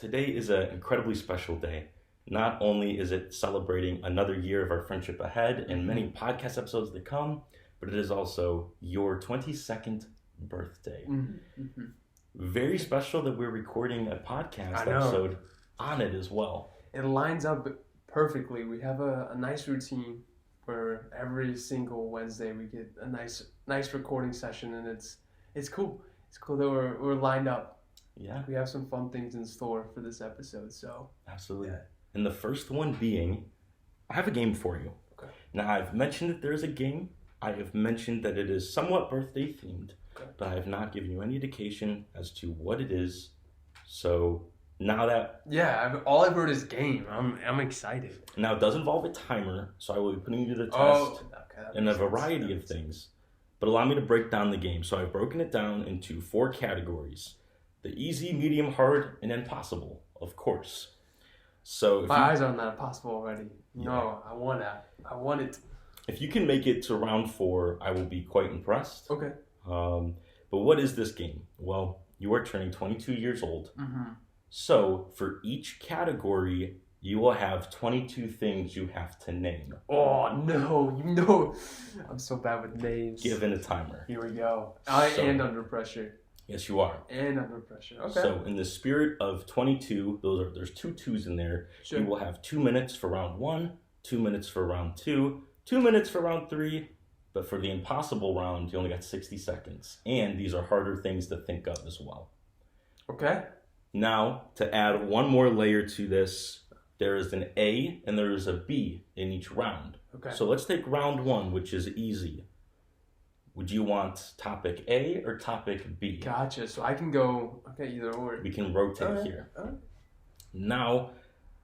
Today is an incredibly special day. Not only is it celebrating another year of our friendship ahead and many podcast episodes to come, but it is also your 22nd birthday. Mm-hmm. Very special that we're recording a podcast episode on it as well. It lines up perfectly. We have a nice routine where every single Wednesday we get a nice recording session, and it's cool. It's cool that we're lined up. Yeah. We have some fun things in store for this episode. So absolutely. Yeah. And the first one being, I have a game for you. Okay. Now I've mentioned that there is a game. I have mentioned that it is somewhat birthday themed, but I have not given you any indication as to what it is. So now that all I've heard is game. I'm excited. Now it does involve a timer, so I will be putting you to the test in a variety of things. But allow me to break down the game. So I've broken it down into 4 categories: the easy, medium, hard, and impossible, of course. So my eyes are on that impossible already. Yeah. No, I want that. I want it. If you can make it to round 4, I will be quite impressed. Okay. But what is this game? Well, you are turning 22 years old. Mm-hmm. So for each category, you will have 22 things you have to name. Oh, no. I'm so bad with names. Given a timer. Here we go. And under pressure. Yes, you are. And under pressure. Okay. So in the spirit of 22, there's 2 2s in there. Sure. You will have 2 minutes for round 1, 2 minutes for round 2, 2 minutes for round 3. But for the impossible round, you only got 60 seconds. And these are harder things to think of as well. Okay. Now, to add one more layer to this, there is an A and there is a B in each round. Okay. So let's take round 1, which is easy. Would you want topic A or topic B? Gotcha. So I can go, either or. We can rotate here. All right. Now,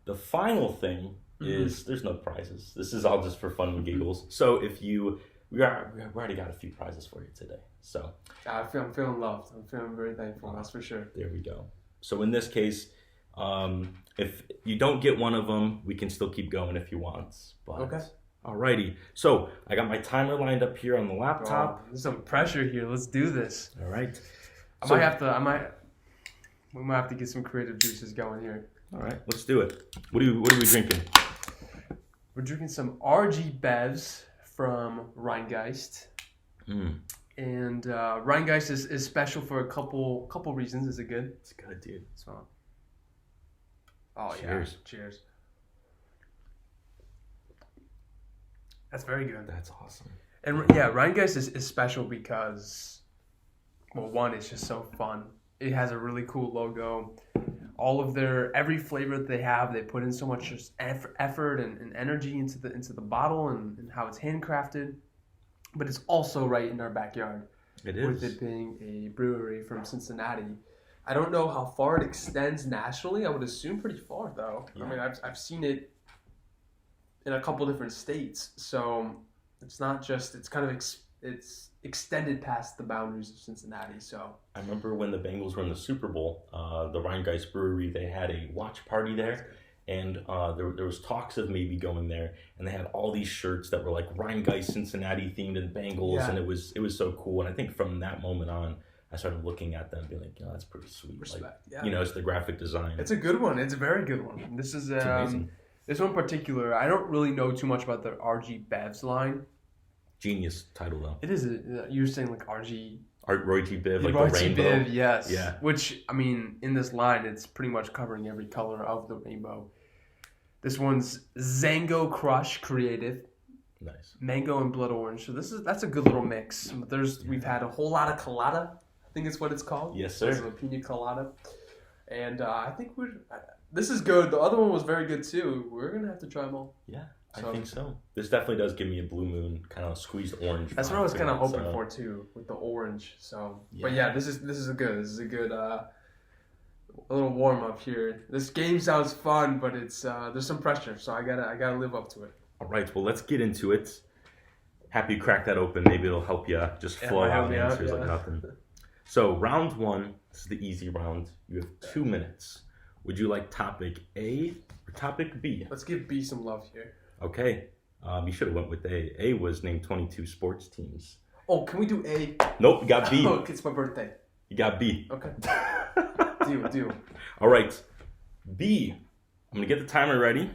the final thing is there's no prizes. This is all just for fun and giggles. So if we already got a few prizes for you today. So I'm feeling loved. I'm feeling very thankful. That's for sure. There we go. So in this case, if you don't get one of them, we can still keep going if you want. But, okay. Alrighty. So I got my timer lined up here on the laptop. Oh, there's some pressure here. Let's do this. All right. We might have to get some creative juices going here. All right, let's do it. What are we drinking? We're drinking some RG Bevs from Rheingeist. And Rheingeist is special for a couple reasons. Is it good? It's good, dude. So, cheers. Yeah. Cheers. That's very good. That's awesome. And Rheingeist is special because, well, one, it's just so fun. It has a really cool logo. Every flavor that they have, they put in so much just effort and energy into the bottle and how it's handcrafted. But it's also right in our backyard. It is. With it being a brewery from Cincinnati. I don't know how far it extends nationally. I would assume pretty far, though. Yeah. I mean, I've seen it in a couple different states. So it's not just, it's kind of, it's extended past the boundaries of Cincinnati. So I remember when the Bengals were in the Super Bowl, the Rheingeist Brewery, they had a watch party there. And there was talks of maybe going there, and they had all these shirts that were like Rheingeist Cincinnati themed and Bengals, and it was so cool. And I think from that moment on, I started looking at them and being like, that's pretty sweet. Respect, it's the graphic design. It's a good one. It's a very good one. This is amazing. This one in particular, I don't really know too much about the RG Bevs line. Genius title though. It is. You're saying like RG. Roy G. Biv, like Roy the rainbow. G. Biv, yes. Yeah. Which, I mean, in this line, it's pretty much covering every color of the rainbow. This one's Zango Crush Creative. Nice. Mango and blood orange. So that's a good little mix. We've had a whole lot of colada. I think it's what it's called. Yes, sir. It's a pina colada. And I think this is good. The other one was very good too. We're gonna have to try them all. Yeah. I think so. This definitely does give me a Blue Moon kind of squeezed orange. That's what I was kind of hoping for too, with the orange. So, but this is a good a little warm up here. This game sounds fun, but it's there's some pressure, so I gotta live up to it. All right, well let's get into it. Happy you cracked that open. Maybe it'll help you just flow out the answers like nothing. So round 1, this is the easy round. You have 2 minutes. Would you like topic A or topic B? Let's give B some love here. Okay. You should have went with A. A was named 22 sports teams. Oh, can we do A? Nope, you got B. Oh, it's my birthday. You got B. Okay. Deal. All right. B. I'm gonna get the timer ready.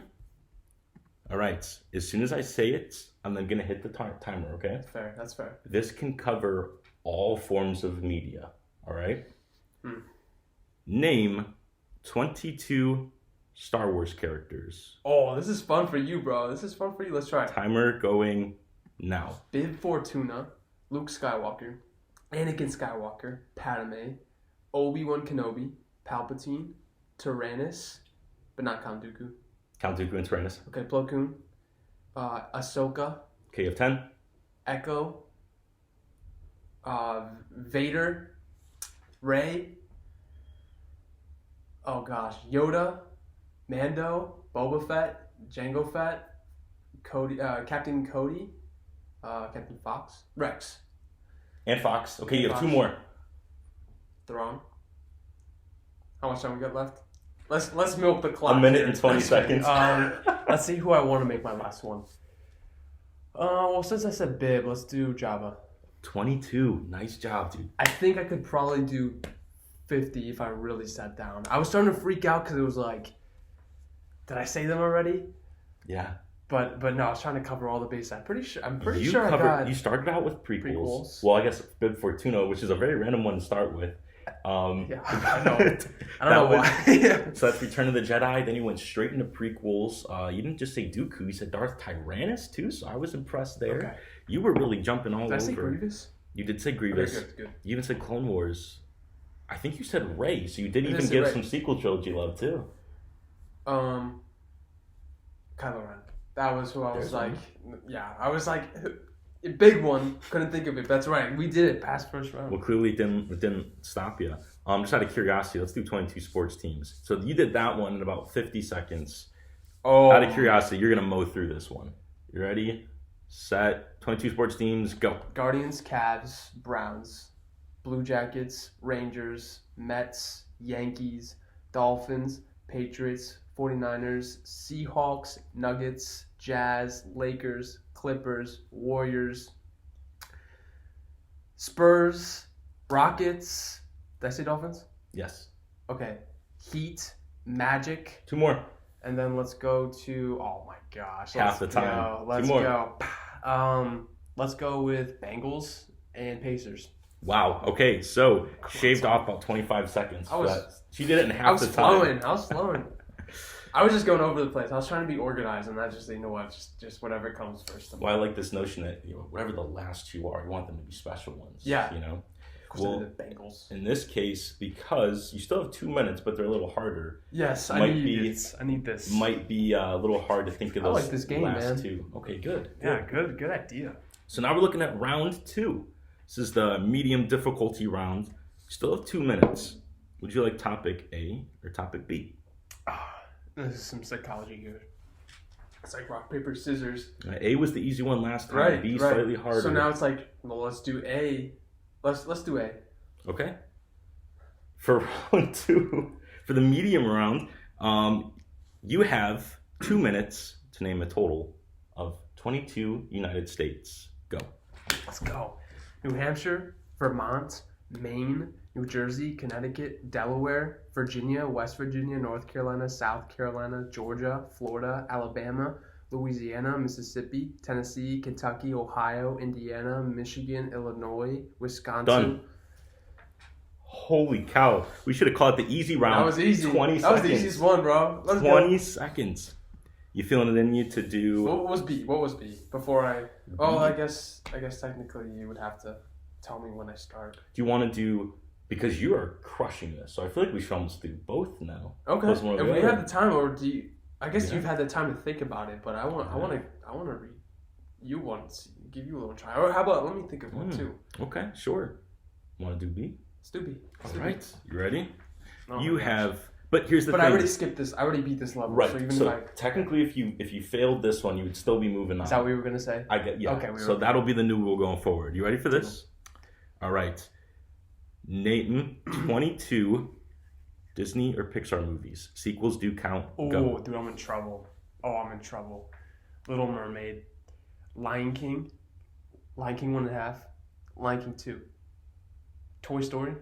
All right. As soon as I say it, I'm then gonna hit the timer. Okay. Fair. That's fair. This can cover all forms of media. All right. Name 22 Star Wars characters. Oh, this is fun for you, bro. This is fun for you. Let's try it. Timer going now. Bib Fortuna, Luke Skywalker, Anakin Skywalker, Padme, Obi-Wan Kenobi, Palpatine, Tyrannus, but not Count Dooku. Count Dooku and Tyrannus. Okay, Plo Koon, Ahsoka, Okay, you have 10. Echo, Vader, Rey. Oh gosh, Yoda, Mando, Boba Fett, Jango Fett, Cody, Captain Cody, Captain Fox, Rex, And Fox. Okay, you have Fox. 2 more. Thrawn. How much time we got left? Let's milk the clock. 1 minute here. and 20 seconds. Let's see who I want to make my last one. Well, since I said Bib, let's do Jabba. 22. Nice job, dude. I think I could probably do 50 if I really sat down. I was starting to freak out because it was like, did I say them already? Yeah. But no, I was trying to cover all the bases. I'm pretty sure You started out with prequels. Prequels. Well, I guess Bib Fortuna, which is a very random one to start with. Yeah, I know. I don't know why. So that's Return of the Jedi. Then you went straight into prequels. You didn't just say Dooku. You said Darth Tyrannus too. So I was impressed there. Okay. You were really jumping all Did I over. say Grievous? You did say Grievous. Okay, good. You even said Clone Wars. I think you said Rey. So you did even say give Rey. some sequel trilogy love too. Kylo Ren. That was who I was There's like. Yeah, I was like, a big one. Couldn't think of it. That's right. We did it past first round. Well, clearly it didn't stop you. Just out of curiosity, let's do 22 sports teams. So you did that one in about 50 seconds. Oh, Out of curiosity, you're going to mow through this one. You ready? Set. 22 sports teams, go. Guardians, Cavs, Browns, Blue Jackets, Rangers, Mets, Yankees, Dolphins, Patriots, 49ers, Seahawks, Nuggets, Jazz, Lakers, Clippers, Warriors, Spurs, Rockets. Did I say Dolphins? Yes. Okay. Heat, Magic, 2 more. and then let's go to, oh my gosh. Half let's the time. go. 2 Let's more. go. Let's go with Bengals and Pacers. Wow. Okay, so shaved off about 25 seconds. She did it in half the time. I was flowing. I was just going over the place. I was trying to be organized, and I just, you know what, just whatever comes first. Well, I like this notion that whatever the last 2 are, you want them to be special ones. Yeah. Well, Well, the Bengals. in this case, because you still have 2 minutes, but they're a little harder. Yes, I Might need be- this. I need this. Might be a little hard to think of I those like this game, last man. 2. Okay, good. Yeah, good idea. So now we're looking at round 2. This is the medium difficulty round. You still have 2 minutes. Would you like topic A or topic B? This is some psychology here. It's like rock, paper, scissors. A was the easy one last time. Right, B right. slightly harder. So now it's like, well, let's do A. Let's do A. Okay. For round 2, for the medium round, you have 2 minutes to name a total of 22 United States. Go. Let's go. New Hampshire, Vermont, Maine, New Jersey, Connecticut, Delaware, Virginia, West Virginia, North Carolina, South Carolina, Georgia, Florida, Alabama, Louisiana, Mississippi, Tennessee, Kentucky, Ohio, Indiana, Michigan, Illinois, Wisconsin. Done. Holy cow. We should have called it the easy round. That was easy. 20 that seconds. was the easiest one, bro. Let's 20 go. seconds. You feeling it in you to do... What was B? What was B? Before I... Oh, I guess technically you would have to tell me when I start. Do you want to do... Because you are crushing this, so I feel like we should almost do both now. Okay. Plus one or If the we other. have the time, or do you... I guess Yeah. you've had the time to think about it, but I want to read you once. Give you a little try. Or how about, let me think of one too. Okay, sure. Want to do B? Let's do B. All right. You ready? Oh You my gosh. have... But here's the But thing. I already skipped this. I already beat this level. Right. So even So if I... technically, if you failed this one, you would still be moving on. Is that what we were going to say? I get, yeah. Okay, So that'll be the new rule going forward. You ready for this? All right. Name 22 Disney or Pixar movies. Sequels do count. Oh, Go. dude, I'm in trouble. Oh, I'm in trouble. Little Mermaid. Lion King. Lion King 1.5. Lion King 2. Toy Story.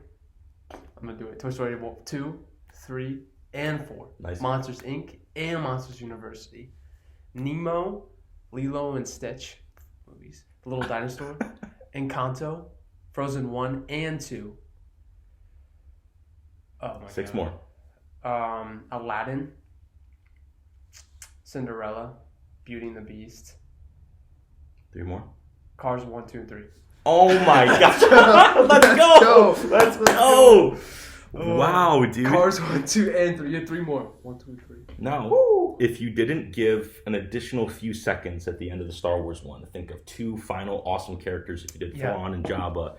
I'm going to do it. Toy Story 2, 3, and 4. Nice. Monsters Inc. and Monsters University. Nemo, Lilo and Stitch movies. The Little Dinosaur. Encanto, Frozen 1 and 2. Oh my 6 God. more. Aladdin, Cinderella, Beauty and the Beast. 3 more. Cars 1, 2, and 3. Oh my gosh. Let's go. Let's go. Wow, dude. Cars 1, 2, and 3. You had 3 more. 1, 2, and 3. Now, if you didn't give an additional few seconds at the end of the Star Wars one to think of 2 final awesome characters, if you did Thrawn and Jabba,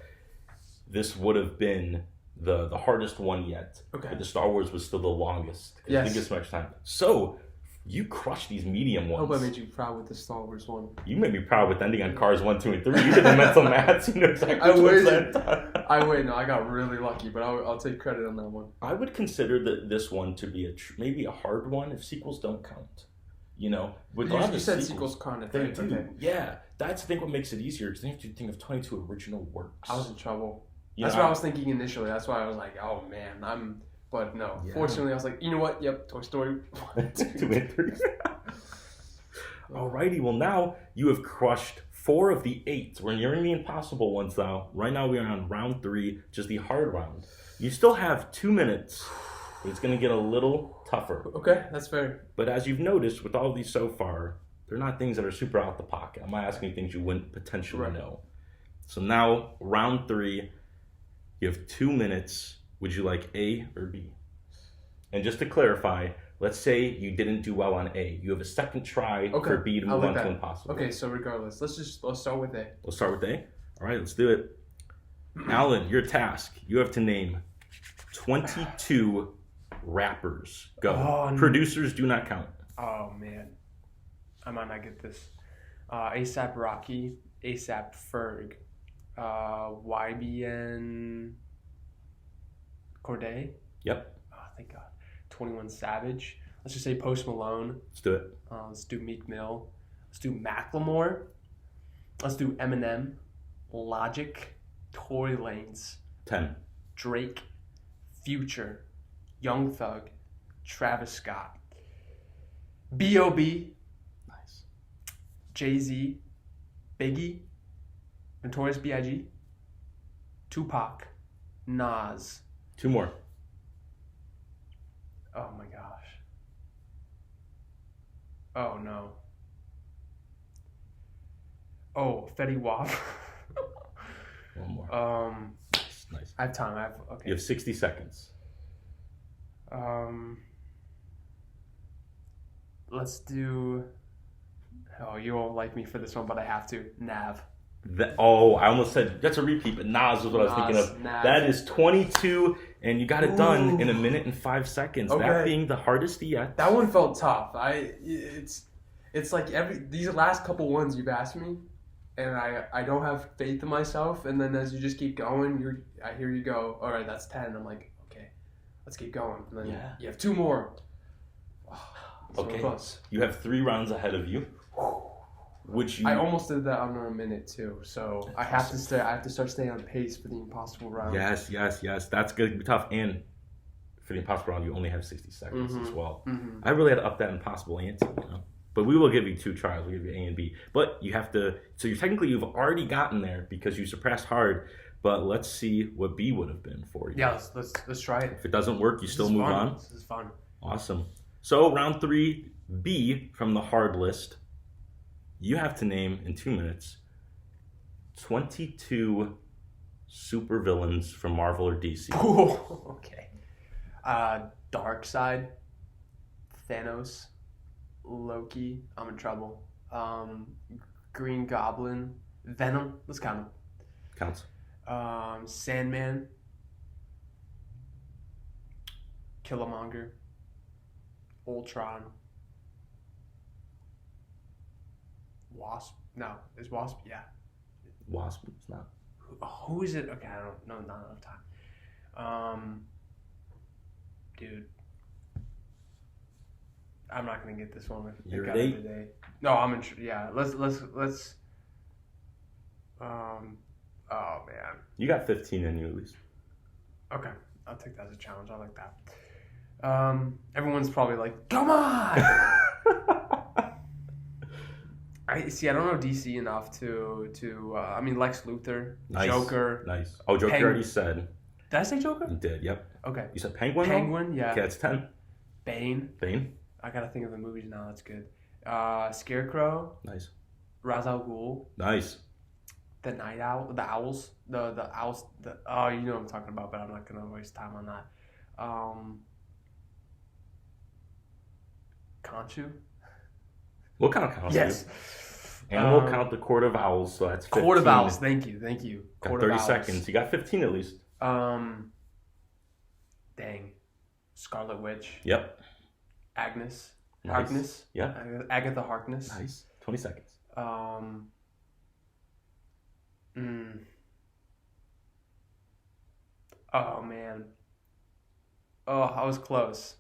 this would have been the hardest one yet. Okay. But the Star Wars was still the longest. Yes. You didn't get so much time. So, you crushed these medium I ones. hope I made you proud with the Star Wars one. You made me proud with ending on Cars 1, 2, and 3. You did the mental maths. You know exactly what you said. No, I got really lucky, but I'll take credit on that one. I would consider this one to be maybe a hard one if sequels don't count. You know, with You said sequels count. They do. Okay. Yeah, that's I think what makes it easier because they have to think of 22 original works. I was in trouble. You That's know, what I was thinking initially. That's why I was like, oh man, But no, fortunately, I was like, you know what? Yep, Toy Story 1, 2, and 3. Alrighty, well now you have crushed 4 of the 8. We're nearing the impossible ones now. Right now we are on round 3, just the hard round. You still have 2 minutes, but it's going to get a little tougher. Okay, that's fair. But as you've noticed with all of these so far, they're not things that are super out the pocket. I'm not asking you things you wouldn't potentially know. So now, round 3, you have 2 minutes. Would you like A or B? And just to clarify, let's say you didn't do well on A. You have a second try for B to move on to impossible. Okay, so regardless, let's start with A. Let's start with A? All right, let's do it. Allan, your task. You have to name 22 rappers. Go. Producers do not count. Oh, man. I might not get this. ASAP Rocky, ASAP Ferg, YBN Corday. Yep. Oh, thank God. 21 Savage. Let's just say Post Malone. Let's do it. Let's do Meek Mill. Let's do Macklemore. Let's do Eminem. Logic. Tory Lanez. 10. Drake. Future. Young Thug. Travis Scott. B.O.B. Nice. Jay-Z. Biggie. Notorious B.I.G. Tupac. Nas. 2 more. Oh my gosh. Oh no. Oh, Fetty Wap. 1 more. Nice. I have time. Okay. You have 60 seconds. Let's do. Oh, you won't like me for this one, but I have to. Nav. I almost said that's a repeat, but Nas was what I was thinking of. Nav. That is 22, and you got it done in 1 minute and 5 seconds. Okay. That being the hardest yet. That one felt tough. It's like these last couple ones you've asked me, and I don't have faith in myself. And then as you just keep going, I hear you go. All right, that's 10. I'm like, okay, let's keep going. And then you have 2 more. So Okay. close. You have 3 rounds ahead of you. I almost did that under a minute too, so I have to start staying on pace for the impossible round. Yes. That's going to be tough. And for the impossible round, you only have 60 seconds as well. Mm-hmm. I really had to up that impossible ante, you know. But we will give you 2 tries. We'll give you A and B. But you have to. So you've already gotten there because you surpassed hard. But let's see what B would have been for you. Yeah, let's try it. If it doesn't work, you still move on. This is fun. Awesome. So round 3, B from the hard list. You have to name in 2 minutes 22 supervillains from Marvel or DC. Ooh, okay. Darkseid, Thanos, Loki. I'm in trouble. Green Goblin, Venom. Let's count them. Counts. Sandman, Killmonger, Ultron. Wasp? No. Is Wasp? Yeah. Wasp? It's not. Who is it? Okay, I don't know. Not enough time. Dude. I'm not going to get this one. You're ready? Today. No, I'm in. Yeah. Let's. Oh, man. You got 15 in you at least. Okay. I'll take that as a challenge. I like that. Everyone's probably like, come on. I don't know DC enough to. I mean, Lex Luthor, Nice. Joker. Nice. Oh, Joker already said. Did I say Joker? You did. Yep. Okay. You said Penguin. Penguin, yeah. Okay, that's 10. Bane. Bane. I gotta think of the movies now. That's good. Scarecrow. Nice. Ra's al Ghul. Nice. The Night Owl. The Owls. The Owls. Oh, you know what I'm talking about, but I'm not gonna waste time on that. Khonshu. What kind of count? Yes. And we'll count the Court of Owls, so that's 15. Court of Owls. Thank you. Got Court 30 of Owls. seconds. You got 15 at least. Dang. Scarlet Witch. Yep. Agnes. Nice. Harkness. Yeah. Agatha Harkness. Nice. 20 seconds. Oh man. Oh, I was close.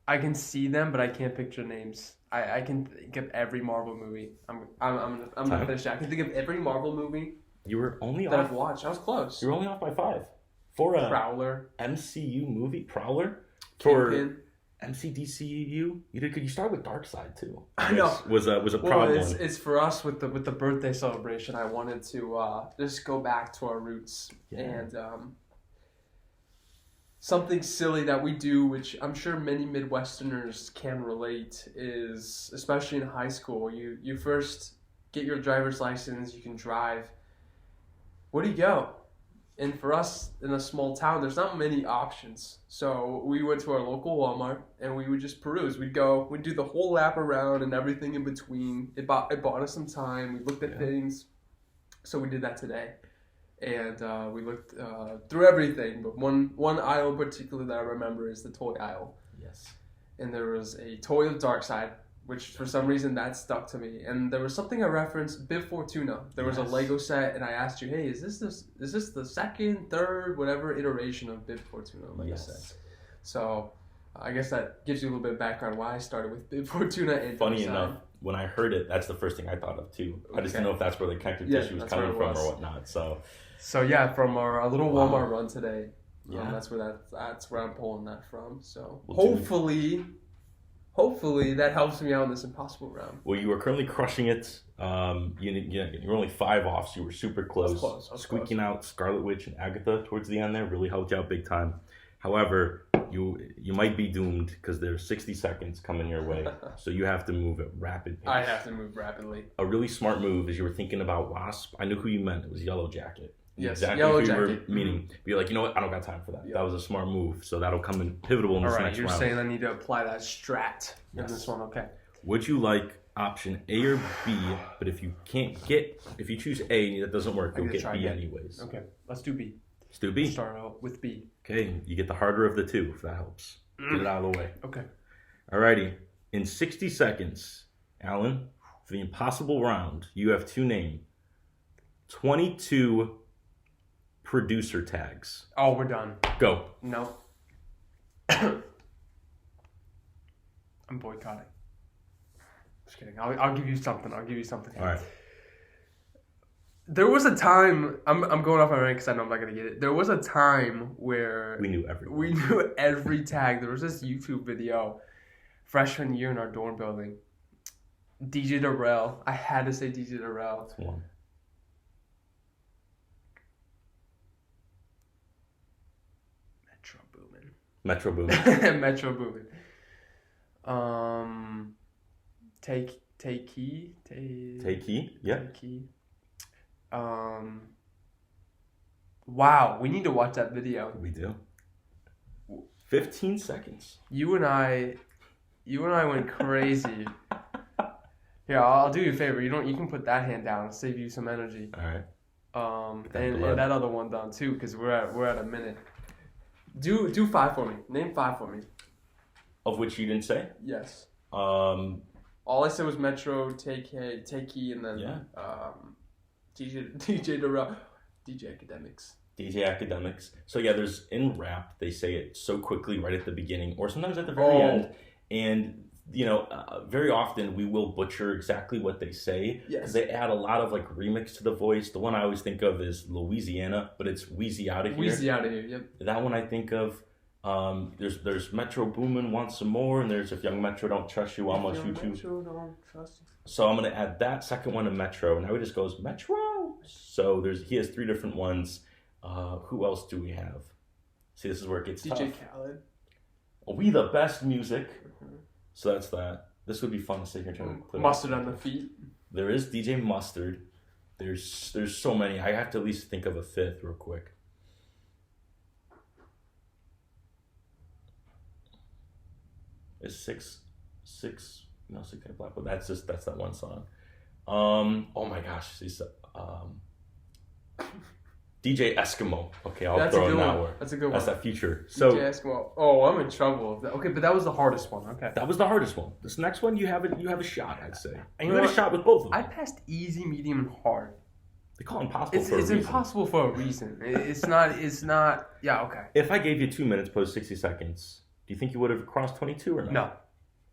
I can see them, but I can't picture names. I can think of every Marvel movie. I'm gonna finish that. I can think of every Marvel movie You were only that off. I've watched. I was close. You were only off by 5 for a Prowler. MCU movie. Prowler for Kingpin. MCDCU. You did. Could you start with Darkseid too? I know. Was a proud Well, one. it's for us with the birthday celebration. I wanted to just go back to our roots and something silly that we do, which I'm sure many Midwesterners can relate, is especially in high school. You first get your driver's license. You can drive. Where do you go? And for us in a small town, there's not many options. So we went to our local Walmart and we would just peruse. We'd do the whole lap around and everything in between. It bought us some time. We looked at things. So we did that today. And we looked through everything. But one aisle in particular that I remember is the toy aisle. Yes. And there was a toy of Darkseid, which for some reason that stuck to me. And there was something I referenced, Bib Fortuna. There was a Lego set, and I asked you, hey, is this the second, third, whatever iteration of Bib Fortuna Lego set? So I guess that gives you a little bit of background why I started with Bib Fortuna. And funny enough, when I heard it, that's the first thing I thought of too. I just didn't know if that's where the connective tissue was coming from or whatnot. So yeah, from our little Walmart run today. That's where I'm pulling that from. So hopefully that helps me out in this impossible round. Well, you were currently crushing it. You were only 5 off, so you were super close. I was squeaking out Scarlet Witch and Agatha towards the end there really helped you out big time. However, you might be doomed because there's 60 seconds coming your way, so you have to move at rapid pace. I have to move rapidly. A really smart move is you were thinking about Wasp. I knew who you meant. It was Yellow Jacket. Yes, exactly Yellow who Jacket. you were meaning. But you're like, you know what? I don't got time for that. Yep. That was a smart move. So that'll come in pivotal in this next round. You're saying I need to apply that strat in this one. Okay. Would you like option A or B? But if you choose A, that doesn't work. You'll get B anyways. Okay. Let's do B. Let's do B. Start out with B. Okay. You get the harder of the two, if that helps. Get it out of the way. Okay. Alrighty. In 60 seconds, Allan, for the impossible round, you have to name 22 producer tags. Oh, we're done. Go. No. I'm boycotting. Just kidding. I'll give you something. All right. There was a time. I'm going off my rank because I know I'm not gonna get it. There was a time where we knew everything. We knew every tag. There was this YouTube video, freshman year in our dorm building. DJ Darrell. I had to say DJ Darrell. That's one. Metro Boomin. Metro Boomin. Take key. Yeah. Take key. Wow, we need to watch that video. We do. 15 seconds. You and I went crazy. Here, I'll do you a favor. You can put that hand down. I'll save you some energy. All right. And that other one down too, because we're at a minute. Do 5 for me. Name 5 for me. Of which you didn't say? Yes. All I said was Metro, Take Key, and then DJ Darrell, DJ Academics. DJ Academics. So yeah, there's in rap they say it so quickly right at the beginning, or sometimes at the very end, and very often we will butcher exactly what they say because they add a lot of like remix to the voice. The one I always think of is Louisiana, but it's Wheezy Outta Here. Wheezy Outta Here, yep. That one I think of. There's Metro Boomin wants some more, and there's if Young Metro don't trust you, I'll shoot you. Metro don't trust you. So I'm gonna add that second one to Metro. Now he just goes Metro. So he has 3 different ones. Who else do we have? See, this is where it gets DJ tough. Khaled. We the best music. So that's that. This would be fun to sit here trying to play. Mustard on the feet. There is DJ Mustard. There's so many. I have to at least think of a 5th real quick. Is six no 6 Black, but that's that one song. Oh my gosh, DJ Eskimo. Okay, I'll throw in that one. That's a good one. That's that feature. So DJ Eskimo. Oh, I'm in trouble. Okay, but that was the hardest one. Okay. That was the hardest one. This next one, you have a shot, I'd say. And you know had a shot with both of them. I passed easy, medium, and hard. They call it impossible for a reason. It's impossible for a reason. It's not. Yeah, okay. If I gave you 2 minutes, post 60 seconds, do you think you would have crossed 22 or not? No.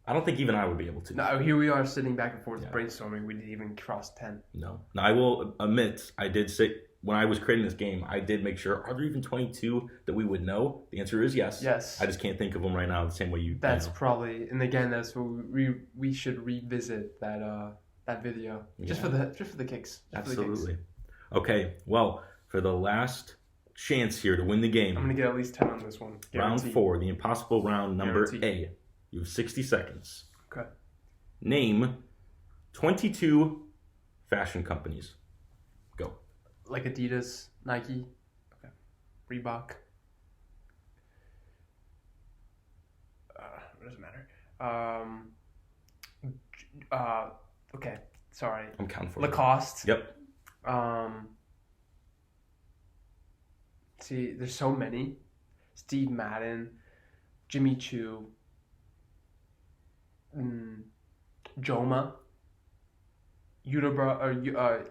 I don't think even I would be able to. No, here we are sitting back and forth brainstorming. We didn't even cross 10. No. Now, I will admit, I did say, when I was creating this game, I did make sure, are there even 22 that we would know? The answer is yes. Yes. I just can't think of them right now the same way you That's probably, and again, that's what we should revisit that video. Just for the kicks. Absolutely. Okay, well, for the last chance here to win the game. I'm going to get at least 10 on this one. Guaranteed. Round 4, the impossible round number Guaranteed. A. You have 60 seconds. Okay. Name 22 fashion companies. Go. Like Adidas, Nike, okay. Reebok. It doesn't matter. Okay. Sorry. I'm counting for Lacoste. Yep. See, there's so many. Steve Madden, Jimmy Choo, Joma, Unibrow,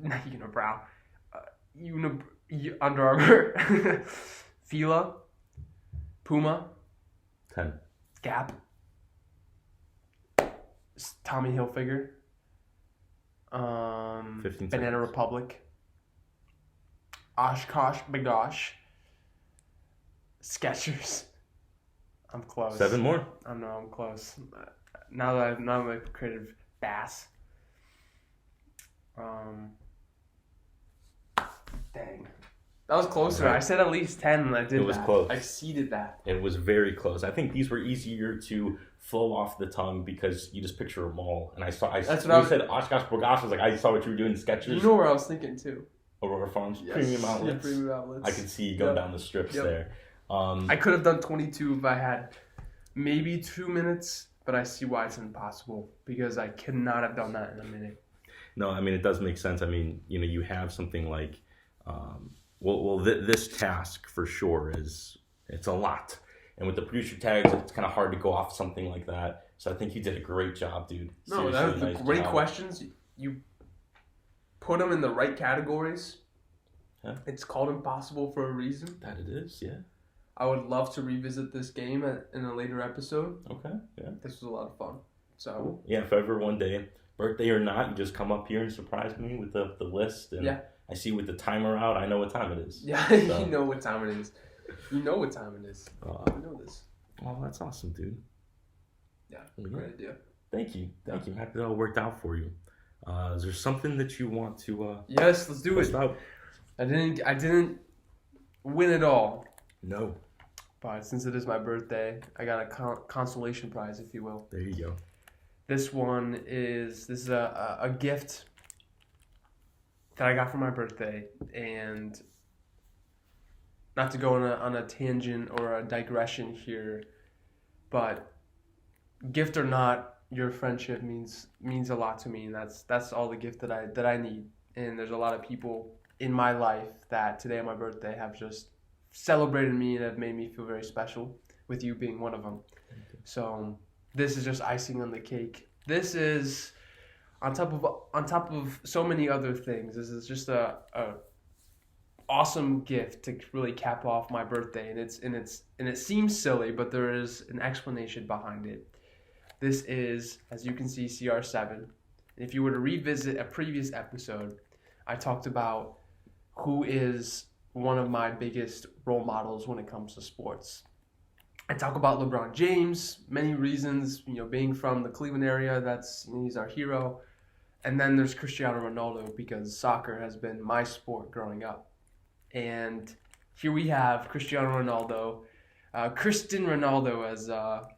not Unibrow, Under Armour, Fila, Puma, 10, Gap, Tommy Hilfiger, 15 Banana seconds. Republic, Oshkosh Bagosh, Skechers. I'm close. 7 more. I know I'm close. Now that I've created Bass. Dang. That was closer. Right. I said at least 10 and I did that. It was close. I exceeded that. It was very close. I think these were easier to flow off the tongue because you just picture them all. And I said Oshkosh Bagosh. I was like, I saw what you were doing in Skechers. You know where I was thinking too. Aurora Farms, Yes. premium outlets. Yeah, premium outlets. I could see you going down the strips there. I could have done 22 if I had maybe 2 minutes, but I see why it's impossible because I could not have done that in a minute. No, I mean, it does make sense. I mean, you have something like, this task for sure it's a lot. And with the producer tags, it's kind of hard to go off something like that. So I think you did a great job, dude. No, that was great questions. You put them in the right categories. Yeah. It's called impossible for a reason. That it is, yeah. I would love to revisit this game in a later episode. Okay, yeah. This was a lot of fun. So cool. Yeah, if ever one day, birthday or not, you just come up here and surprise me with the list. And I see with the timer out, I know what time it is. Yeah, so. You know what time it is. You know what time it is. I know this. Oh, that's awesome, dude. Yeah, great idea. Thank you. I'm happy that all worked out for you. Is there something that you want to? Yes, let's do it. Out? I didn't win it all. No. But since it is my birthday, I got a consolation prize, if you will. There you go. This is a gift that I got for my birthday, and not to go on a tangent or a digression here, but gift or not, your friendship means a lot to me, and that's all the gift that I need. And there's a lot of people in my life that today on my birthday have just celebrated me and have made me feel very special, with you being one of them. So this is just icing on the cake. This is on top of so many other things. This is just a awesome gift to really cap off my birthday, and it seems silly, but there is an explanation behind it. This is, as you can see, CR7. If you were to revisit a previous episode, I talked about who is one of my biggest role models when it comes to sports. I talk about LeBron James, many reasons, being from the Cleveland area, he's our hero. And then there's Cristiano Ronaldo because soccer has been my sport growing up. And here we have Cristiano Ronaldo, Kristen Ronaldo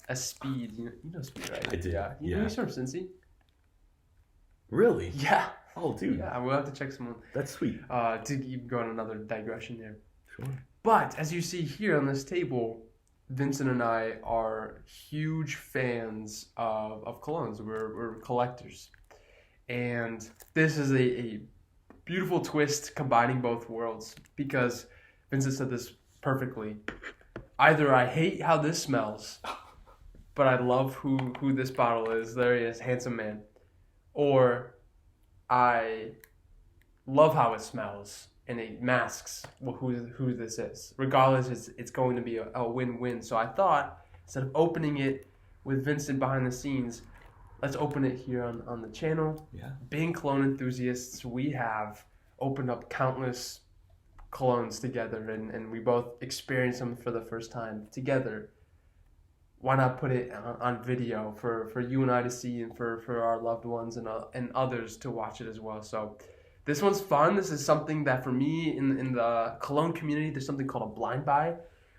as Speed. You know Speed, right? I do. Yeah. Yeah. He's from Cincy. Really? Yeah. Oh, dude. Yeah, we'll have to check someone. That's sweet. To keep going another digression there. Sure. But as you see here on this table, Vincent and I are huge fans of colognes. We're collectors. And this is a beautiful twist combining both worlds because Vincent said this perfectly. Either I hate how this smells, but I love who this bottle is. There he is, handsome man. Or I love how it smells and it masks who this is. Regardless, it's going to be a win-win. So I thought, instead of opening it with Vincent behind the scenes, let's open it here on the channel. Yeah. Being cologne enthusiasts, we have opened up countless colognes together, and we both experienced them for the first time together. Why not put it on video for you and I to see, and for our loved ones and others to watch it as well? So this one's fun. This is something that for me in the cologne community, there's something called a blind buy,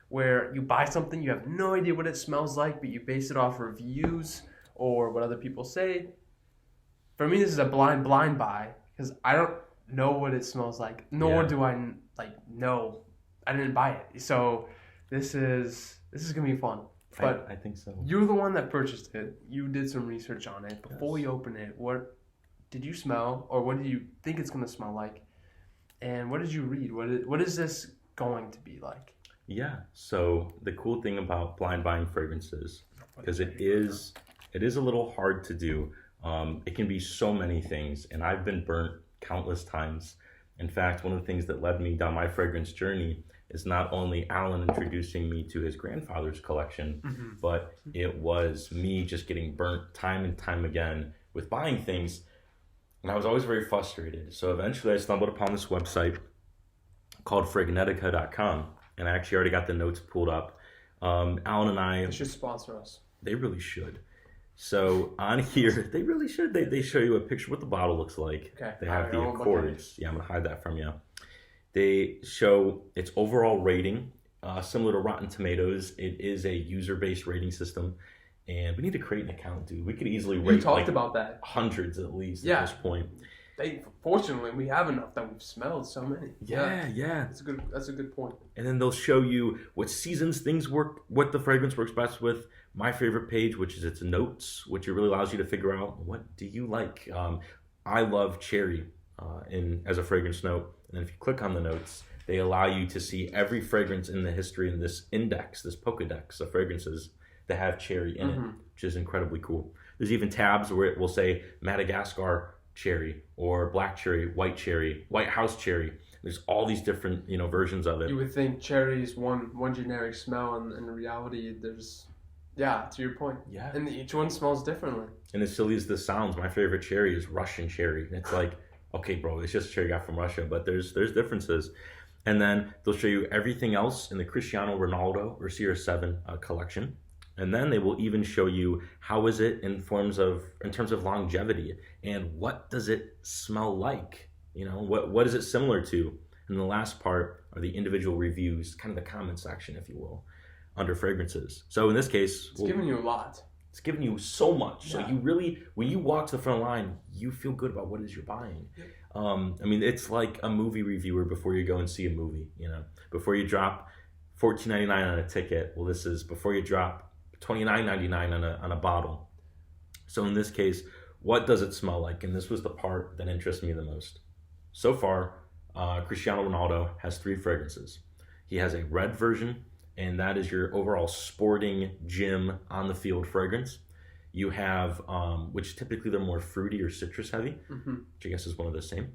where you buy something, you have no idea what it smells like, but you base it off reviews or what other people say. For me, this is a blind buy because I don't know what it smells like, nor do I know. I didn't buy it, so this is gonna be fun. But I think so. You're the one that purchased it. You did some research on it. Before we open it, what did you smell, or what do you think it's gonna smell like? And what did you read? What is this going to be like? Yeah. So the cool thing about blind buying fragrances, because it is a little hard to do. It can be so many things, and I've been burnt countless times. In fact, one of the things that led me down my fragrance journey is not only Allan introducing me to his grandfather's collection, but it was me just getting burnt time and time again with buying things. And I was always very frustrated. So eventually I stumbled upon this website called Fragnetica.com, and I actually already got the notes pulled up. Allan and I... They should sponsor us. They really should. So on here, they really should. They show you a picture of what the bottle looks like. Okay. They have the accords. Yeah, I'm going to hide that from you. They show its overall rating, similar to Rotten Tomatoes. It is a user-based rating system. And we need to create an account, dude. We could easily rate about that. Hundreds at least at this point. Fortunately, we have enough that we've smelled so many. Yeah. That's a good point. And then they'll show you what seasons things work, what the fragrance works best with. My favorite page, which is its notes, which really allows you to figure out what do you like. I love cherry as a fragrance note. And then if you click on the notes, they allow you to see every fragrance in the history in this index, this Pokedex of fragrances that have cherry in it, which is incredibly cool. There's even tabs where it will say Madagascar cherry or black cherry, White House cherry. There's all these different versions of it. You would think cherry is one generic smell, and in reality, there's to your point. Yeah. And each one smells differently. And as silly as this sounds, my favorite cherry is Russian cherry. And it's like, okay, bro, it's just a cherry got from Russia, but there's differences. And then they'll show you everything else in the Cristiano Ronaldo or CR7 collection. And then they will even show you how is it in terms of longevity and what does it smell like? What is it similar to? And the last part are the individual reviews, kind of the comment section, if you will, under fragrances. So in this case, it's giving you a lot. It's giving you so much. Yeah. So you really, when you walk to the front line, you feel good about what it is you're buying. Yep. It's like a movie reviewer before you go and see a movie. Before you drop $14.99 on a ticket. Well, this is before you drop $29.99 on a bottle. So in this case, what does it smell like? And this was the part that interests me the most. So far, Cristiano Ronaldo has 3 fragrances. He has a red version, and that is your overall sporting gym on the field fragrance. You have, which typically they're more fruity or citrus heavy, which I guess is one of the same.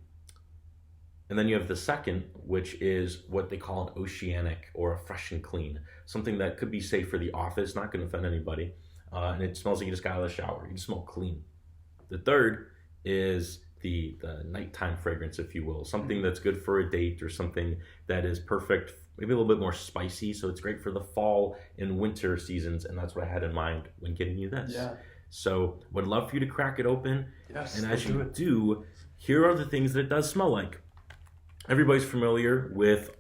And then you have the second, which is what they call an oceanic or a fresh and clean. Something that could be safe for the office, not going to offend anybody. And it smells like you just got out of the shower. You just smell clean. The third is the nighttime fragrance, if you will. Something that's good for a date or something that is perfect maybe a little bit more spicy. So it's great for the fall and winter seasons, and that's what I had in mind when getting you this. Yeah. So would love for you to crack it open. Yes. And as you do, here are the things that it does smell like. Everybody's familiar with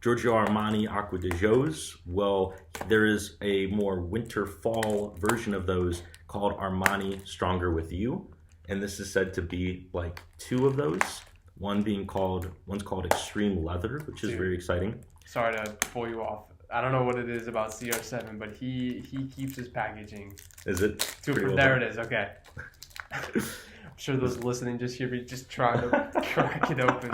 Giorgio Armani Acqua di Gios. Well, there is a more winter fall version of those called Armani Stronger With You. And this is said to be like 2 of those. One's called Extreme Leather, which is very exciting. Sorry to pull you off. I don't know what it is about CR7, but he keeps his packaging. Is it? There it is. Okay. I'm sure those listening just hear me just trying to crack it open.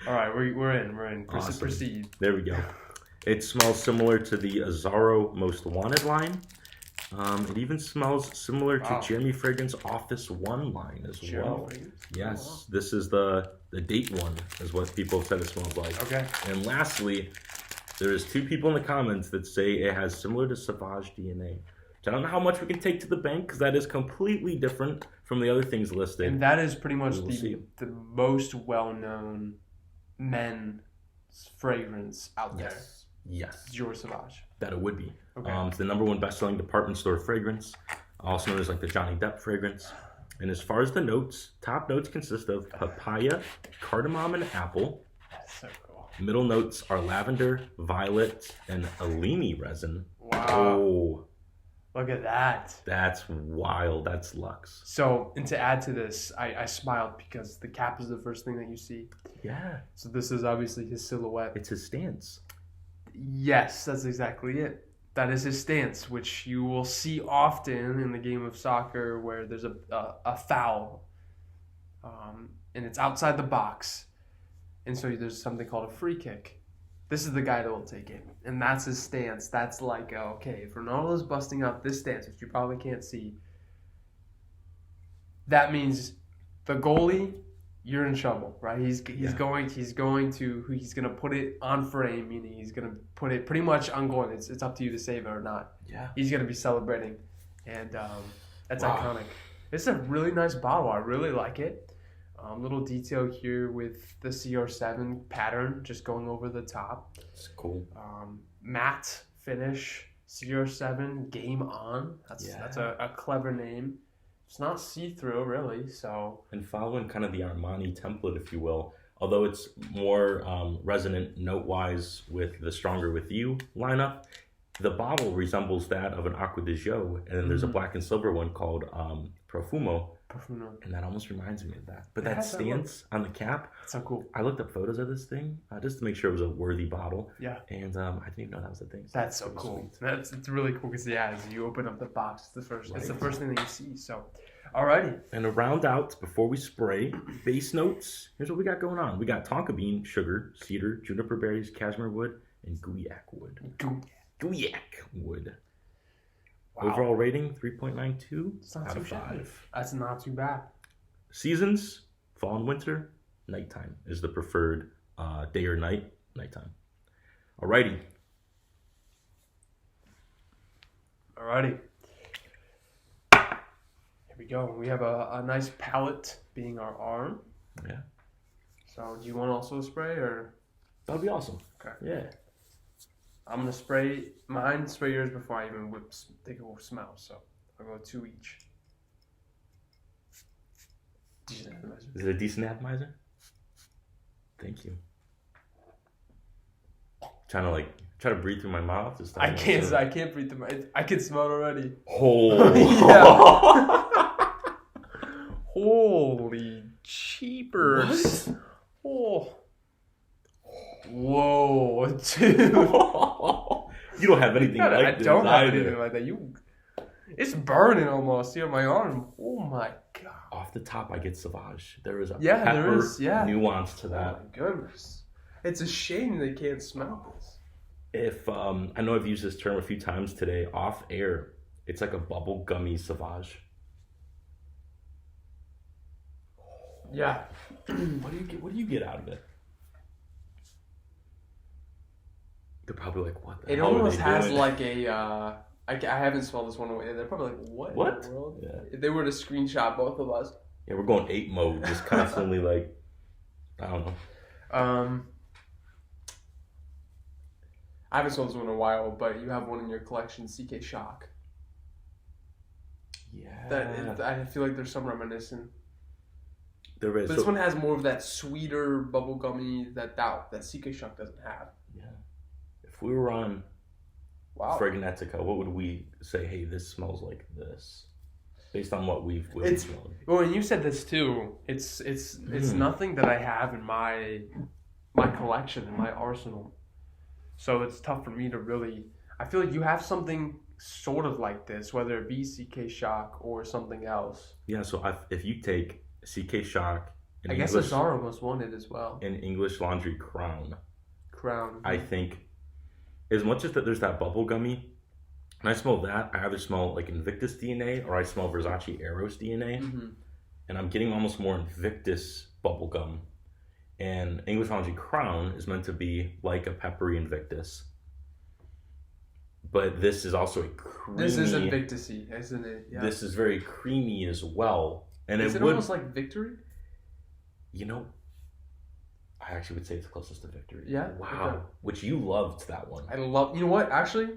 All right, we're in. Awesome. Proceed. There we go. It smells similar to the Azzaro Most Wanted line. It even smells similar to Jeremy Fragrance Office One line as well. Yes, this is the date one, is what people have said it smells like. Okay. And lastly, there's 2 people in the comments that say it has similar to Sauvage DNA. I don't know how much we can take to the bank because that is completely different from the other things listed. And that is pretty much the most well-known men's fragrance out there. Yes. Dior Sauvage. That it would be. Okay. It's the #1 best-selling department store fragrance, also known as like the Johnny Depp fragrance. And as far as the notes, top notes consist of papaya, cardamom, and apple. That's so cool. Middle notes are lavender, violet, and alimi resin. Wow. Oh, look at that. That's wild. That's luxe. So, and to add to this, I smiled because the cap is the first thing that you see. Yeah. So this is obviously his silhouette. It's his stance. Yes, that's exactly it. That is his stance, which you will see often in the game of soccer where there's a foul, and it's outside the box, and so there's something called a free kick. This is the guy that will take it, and that's his stance. That's like, okay, if Ronaldo's busting out this stance, which you probably can't see, that means the goalie, you're in trouble, right? He's going to put it on frame, meaning he's gonna put it pretty much on goal. It's up to you to save it or not. Yeah. He's gonna be celebrating, and that's iconic. It's a really nice bottle. I really like it. Little detail here with the CR7 pattern just going over the top. It's cool. Matte finish, CR7 Game On. That's a clever name. It's not see-through, really, so... And following kind of the Armani template, if you will, although it's more resonant note-wise with the Stronger With You lineup, the bottle resembles that of an Acqua di Gio, and then there's a black and silver one called Profumo, and that almost reminds me of that. But that stance on the cap, it's so cool. I looked up photos of this thing just to make sure it was a worthy bottle. Yeah. And I didn't even know that was the thing. So that's so cool. It's really cool because as you open up the box, it's the first thing that you see. So, alrighty. And to round out before we spray, base notes. Here's what we got going on. We got tonka bean, sugar, cedar, juniper berries, cashmere wood, and guaiac wood. Guaiac wood. Wow. Overall rating 3.92 out of 5. That's not too bad. Seasons, fall and winter, nighttime is the preferred day or night, nighttime. Alrighty. Here we go. We have a nice palette being our arm. Yeah. So do you want also a spray or? That'd be awesome. Okay. Yeah. I'm going to spray mine, spray yours before I even take a smell. So I'll go 2 each. Decent atomizer. Is it a decent atomizer? Thank you. Try to breathe through my mouth. I can't breathe through my. I can smell it already. Oh. Holy cheapers! What? Oh. Whoa, dude. You don't have anything like this. I don't have anything like that. It's burning almost here on my arm. Oh my god. Off the top, I get Sauvage. There is a nuance to that. Oh my goodness. It's a shame they can't smell this. If I know I've used this term a few times today, off air, it's like a bubble gummy Sauvage. Yeah. What do you get out of it? They're probably like, what the hell are they doing? It almost has like a, I haven't smelled this one away. They're probably like, what in the world? Yeah. If they were to screenshot both of us. Yeah, we're going ape mode, just constantly like, I don't know. I haven't sold this one in a while, but you have one in your collection, CK Shock. Yeah. I feel like there's some reminiscent. There is. But this one has more of that sweeter bubblegummy that CK Shock doesn't have. Yeah. If we were on Fragnetica, what would we say? Hey, this smells like this, based on what we've smelled. Well, and you said this too. It's nothing that I have in my collection, in my arsenal. So it's tough for me to really. I feel like you have something sort of like this, whether it be CK Shock or something else. Yeah. So if you take CK Shock, I guess Azara must want it as well. An English Laundry Crown. Crown. I think, as much as that there's that bubble gummy, when I smell that, I either smell like Invictus DNA or I smell Versace Eros DNA. Mm-hmm. And I'm getting almost more Invictus bubblegum. And English Laundry Crown is meant to be like a peppery Invictus. But this is also a creamy... This is Invictus-y, isn't it? Yeah. This is very creamy as well. And is it almost like Victory? You know, I actually would say it's closest to Victory. Yeah? Wow. Okay. Which you loved that one. I love... You know what? Actually,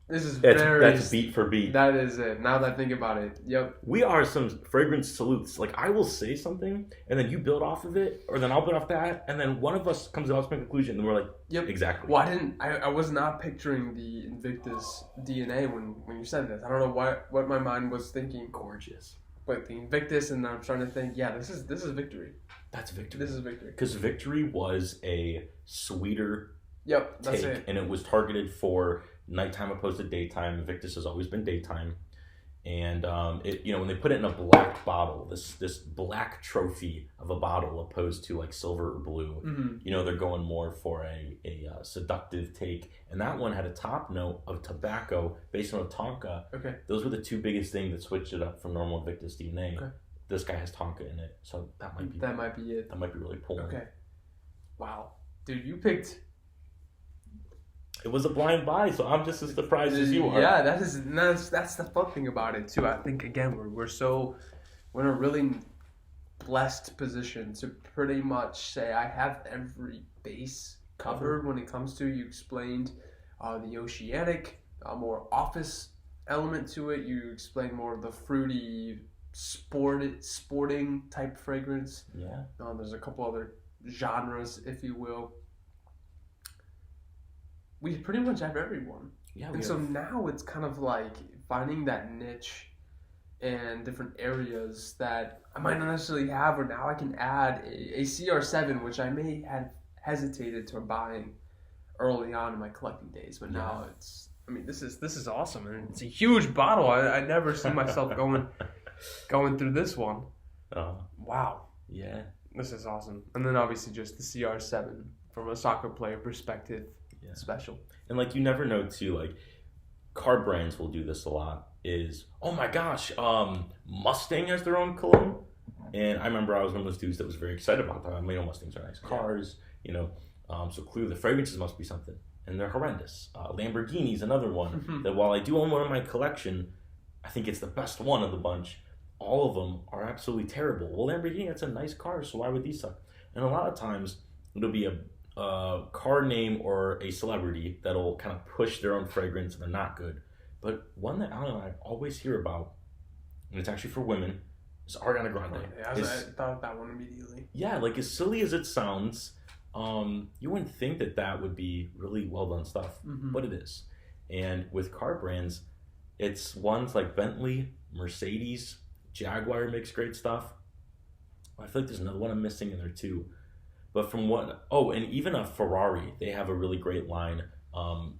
that's beat for beat. That is it. Now that I think about it. Yep. We are some fragrance salutes. Like, I will say something, and then you build off of it, or then I'll build off that, and then one of us comes out with a conclusion, and we're like, yep, exactly. Well, I was not picturing the Invictus DNA when you said this. I don't know what my mind was thinking. Gorgeous. But the Invictus, and I'm trying to think, yeah, this is Victory. That's Victory. This is Victory. Because Victory was a sweeter that's take, it. and it was targeted for nighttime opposed to daytime. Invictus has always been daytime. And when they put it in a black bottle, this black trophy of a bottle opposed to like silver or blue, mm-hmm. They're going more for a seductive take. And that one had a top note of tobacco based on a Tonka. Okay. Those were the two biggest things that switched it up from normal Invictus DNA. Okay. This guy has Tonka in it, so that might be it. That might be really pulling. Okay. Wow, dude, you picked. It was a blind buy, so I'm just as surprised as you are. Yeah, that's the fun thing about it too. I think again we're in a really blessed position to pretty much say I have every base covered when it comes to. You explained the oceanic, more office element to it. You explained more of the fruity, sporting type fragrance. Yeah. There's a couple other genres, if you will. We pretty much have everyone. Yeah. So now it's kind of like finding that niche and different areas that I might not necessarily have, or now I can add a CR7, which I may have hesitated to buying early on in my collecting days, but now it's. I mean, this is awesome, and it's a huge bottle. I never see myself going through this one. Wow. Yeah. This is awesome. And then obviously just the CR7 from a soccer player perspective. Yeah. Special. And like, you never know too, like car brands will do this a lot, is, oh my gosh, Mustang has their own cologne. And I remember I was one of those dudes that was very excited about that. I mean, Mustangs are nice cars, so clearly the fragrances must be something. And they're horrendous. Lamborghini's another one that while I do own one in my collection, I think it's the best one of the bunch. All of them are absolutely terrible. Well, Lamborghini, that's a nice car, so why would these suck? And a lot of times it'll be a car name or a celebrity that'll kind of push their own fragrance and they're not good. But one that Allan and I always hear about, and it's actually for women, is Ariana Grande. I thought of that one immediately. Yeah, like as silly as it sounds, you wouldn't think that would be really well done stuff, but it is. And with car brands, it's ones like Bentley, Mercedes, Jaguar makes great stuff. I feel like there's another one I'm missing in there too. But from and even a Ferrari, they have a really great line.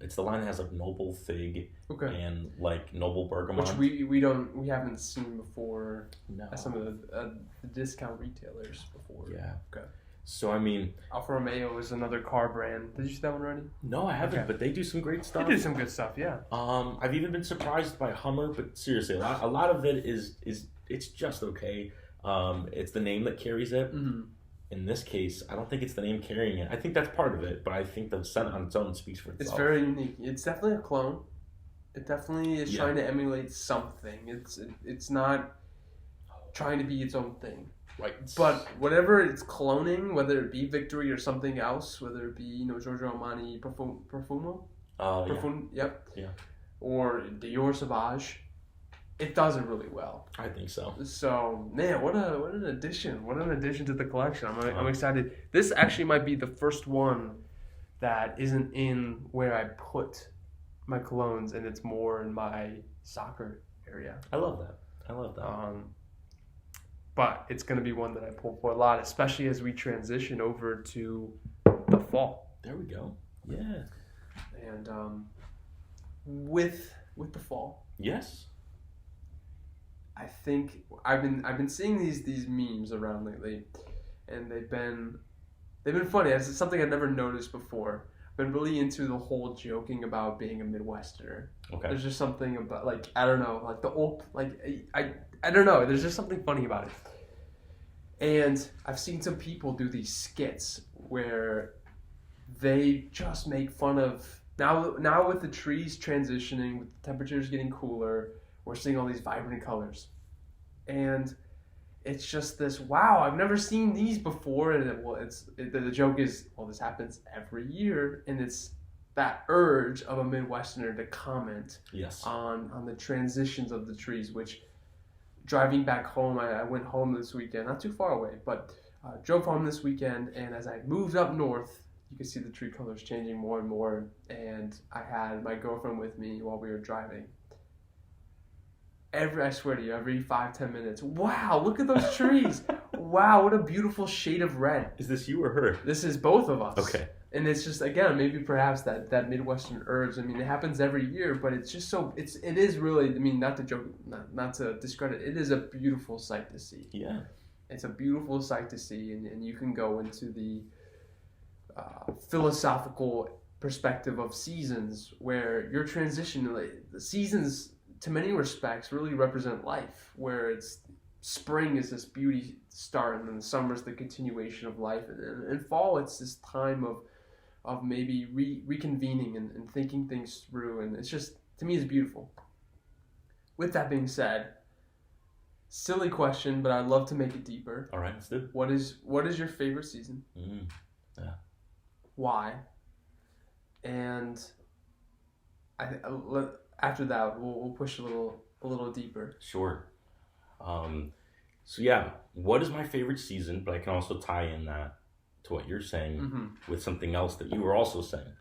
It's the line that has like Noble Fig and like Noble Bergamot. Which we haven't seen before at some of the discount retailers before. Yeah. Okay. So I mean, Alfa Romeo is another car brand. Did you see that one already? No, I haven't. Okay. But they do some great stuff. They do some good stuff, yeah. I've even been surprised by Hummer, but seriously, a lot of it is it's just okay. It's the name that carries it. Mm-hmm. In this case, I don't think it's the name carrying it. I think that's part of it, but I think the scent on its own speaks for itself. It's very unique. It's definitely a clone. It definitely is trying to emulate something. It's not trying to be its own thing. Right. But whatever it's cloning, whether it be Victory or something else, whether it be Giorgio Armani Profumo, yep, Yeah. or Dior Sauvage, it does it really well. I think so. So man, what an addition! What an addition to the collection. I'm excited. This actually might be the first one that isn't in where I put my colognes, and it's more in my soccer area. I love that. But it's going to be one that I pull for a lot, especially as we transition over to the fall. There we go. Yeah. And with the fall, yes, I think I've been seeing these memes around lately, and they've been funny. It's something I've never noticed before. I've been really into the whole joking about being a Midwesterner. Okay. There's just something about, like, I don't know, like the old, like I don't know. There's just something funny about it. And I've seen some people do these skits where they just make fun of now with the trees transitioning, with the temperatures getting cooler, we're seeing all these vibrant colors, and it's just this, wow, I've never seen these before. And the joke is, well, this happens every year, and it's that urge of a Midwesterner to comment on the transitions of the trees, which, driving back home, I went home this weekend, not too far away, but drove home this weekend, and as I moved up north, you could see the tree colors changing more and more, and I had my girlfriend with me while we were driving. I swear to you, every 5-10 minutes, wow, look at those trees. Wow, what a beautiful shade of red. Is this you or her? This is both of us. Okay. And it's just, again, maybe perhaps that Midwestern urge. I mean, it happens every year, but it's just so, it is really, I mean, not to joke, not to discredit, it is a beautiful sight to see. Yeah. It's a beautiful sight to see, and you can go into the philosophical perspective of seasons, where your transition, like, the seasons, to many respects, really represent life, where it's spring is this beauty start, and then summer is the continuation of life, and fall, it's this time of maybe reconvening and thinking things through, and it's just, to me, it's beautiful. With that being said, silly question, but I'd love to make it deeper. All right, let's do it. What is your favorite season? Yeah. Why? And after that, we'll push a little deeper. Sure. So yeah, what is my favorite season? But I can also tie in that to what you're saying with something else that you were also saying.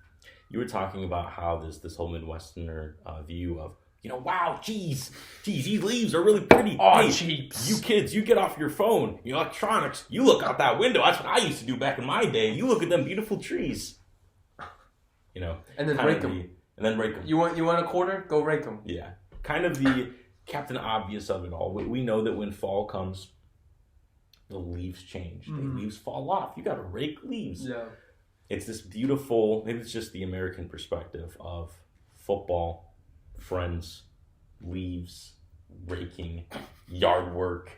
You were talking about how this whole Midwesterner view of, wow, geez, these leaves are really pretty. Oh, cheaps. You kids, you get off your phone, your electronics, you look out that window. That's what I used to do back in my day. You look at them beautiful trees. And then rake them. You want a quarter? Go rake them. Yeah. Kind of the Captain Obvious of it all. We know that when fall comes, the leaves change. The leaves fall off. You got to rake leaves. Yeah. It's this beautiful, maybe it's just the American perspective of football, friends, leaves, raking, yard work,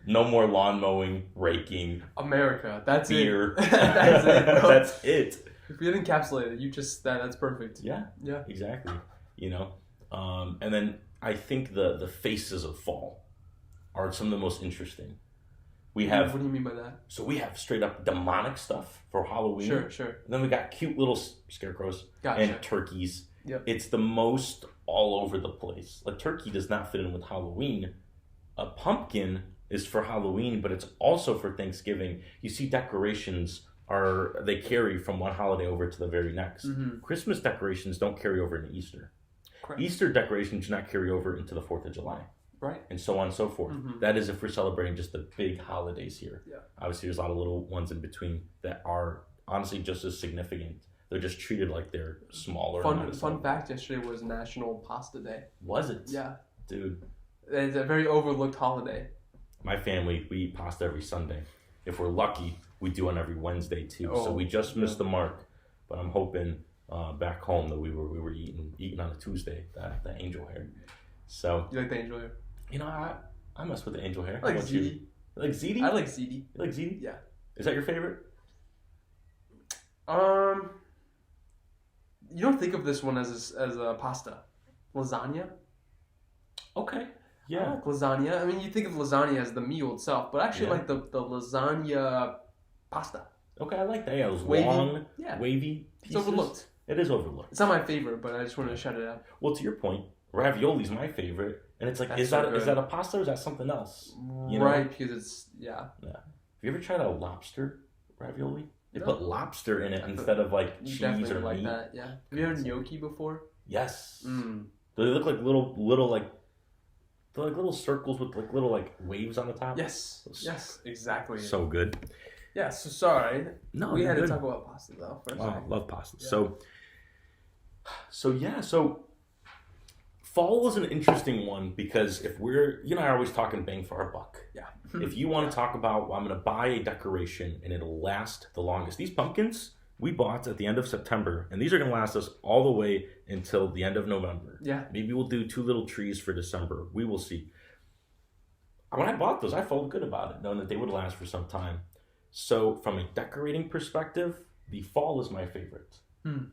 no more lawn mowing, raking. America. That's beer. It. That's it. Bro. That's it. If you encapsulate it, you just that's perfect. Yeah. Yeah. Exactly. And then I think the faces of fall are some of the most interesting. We have. What do you mean by that? So we have straight up demonic stuff for Halloween. Sure. And then we got cute little scarecrows and turkeys. Yep. It's the most all over the place. A turkey does not fit in with Halloween. A pumpkin is for Halloween, but it's also for Thanksgiving. You see decorations they carry from one holiday over to the very next. Christmas decorations don't carry over into Easter. Correct. Easter decorations do not carry over into the 4th of July. Right. And so on and so forth. That is if we're celebrating just the big holidays here. Yeah. Obviously, there's a lot of little ones in between that are honestly just as significant. They're just treated like they're smaller. Fun fact, yesterday was National Pasta Day. Was it? Yeah. Dude. It's a very overlooked holiday. My family, we eat pasta every Sunday. If we're lucky, we do on every Wednesday too. So we just missed the mark. But I'm hoping back home that we were eating on a Tuesday, the angel hair. So you like the angel hair? I mess with the angel hair. I like ziti. You like ziti? I like ziti. You like ziti? Yeah. Is that your favorite? You don't think of this one as a pasta, lasagna? Okay. I like lasagna. I mean, you think of lasagna as the meal itself, but I actually like the lasagna pasta. Okay, I like that. Yeah, those Wavy. long, wavy pieces. It's overlooked. It is overlooked. It's not my favorite, but I just wanted to shout it out. Well, to your point, ravioli's my favorite, and it's like, is that a pasta or is that something else? You know? Right, because it's Yeah. Have you ever tried a lobster ravioli? They put lobster in it instead of like cheese or like meat. that. Yeah. Have you had gnocchi before? Yes. Do they look like little like? They're like little circles with like little like waves on the top. Yes. Yes. Exactly. So good. Yeah. So sorry. No, we had good. to talk about pasta though. For a second. I love pasta. Yeah. So fall is an interesting one because if we're, you and I are always talking bang for our buck. Yeah. If you want to talk about, well, I'm going to buy a decoration and it'll last the longest. These pumpkins we bought at the end of September, and these are going to last us all the way until the end of November. Yeah. Maybe we'll do 2 little trees for December. We will see. When I bought those, I felt good about it, knowing that they would last for some time. So from a decorating perspective, the fall is my favorite.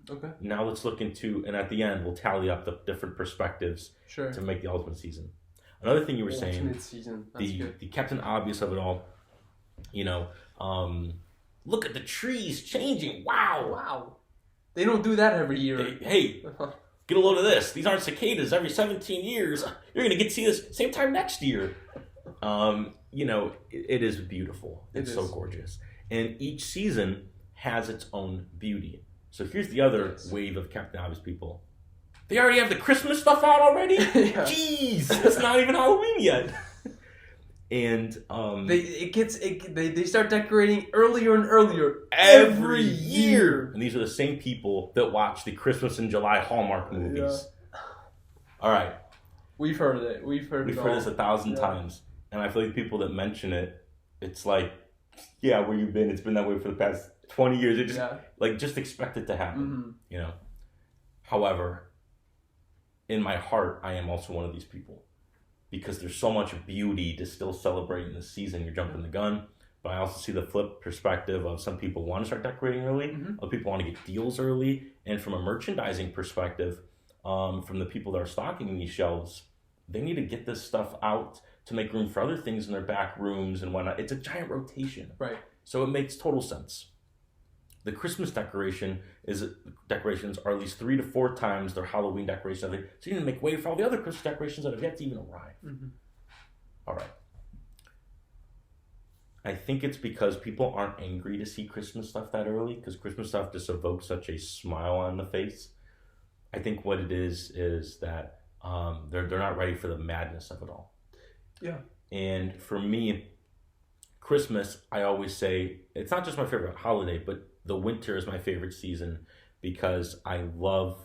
Okay. Now let's look into, and at the end, we'll tally up the different perspectives to make the ultimate season. Another thing you were saying, season. That's good. The Captain Obvious of it all, look at the trees changing. Wow. They don't do that every year. Hey, get a load of this. These aren't cicadas every 17 years. You're going to get to see this same time next year. It is beautiful. It's so gorgeous. And each season has its own beauty. So here's the other wave of Captain Obvious people. They already have the Christmas stuff out already? Jeez, it's not even Halloween yet. And they start decorating earlier and earlier every year. And these are the same people that watch the Christmas in July Hallmark movies. Yeah. All right. We've heard it. We've heard this 1,000 times. And I feel like people that mention it, it's like, yeah, where you been? It's been that way for the past 20 years. It just just expect it to happen. However, in my heart, I am also one of these people. Because there's so much beauty to still celebrate in the season. You're jumping the gun. But I also see the flip perspective of some people want to start decorating early. Other people want to get deals early. And from a merchandising perspective, from the people that are stocking these shelves, they need to get this stuff out to make room for other things in their back rooms and whatnot. It's a giant rotation. Right. So it makes total sense. The Christmas decorations are at least 3 to 4 times their Halloween decorations. So you need to make way for all the other Christmas decorations that have yet to even arrive. All right. I think it's because people aren't angry to see Christmas stuff that early, because Christmas stuff just evokes such a smile on the face. I think what it is that they're not ready for the madness of it all. Yeah. And for me, Christmas, I always say, it's not just my favorite holiday, but the winter is my favorite season because I love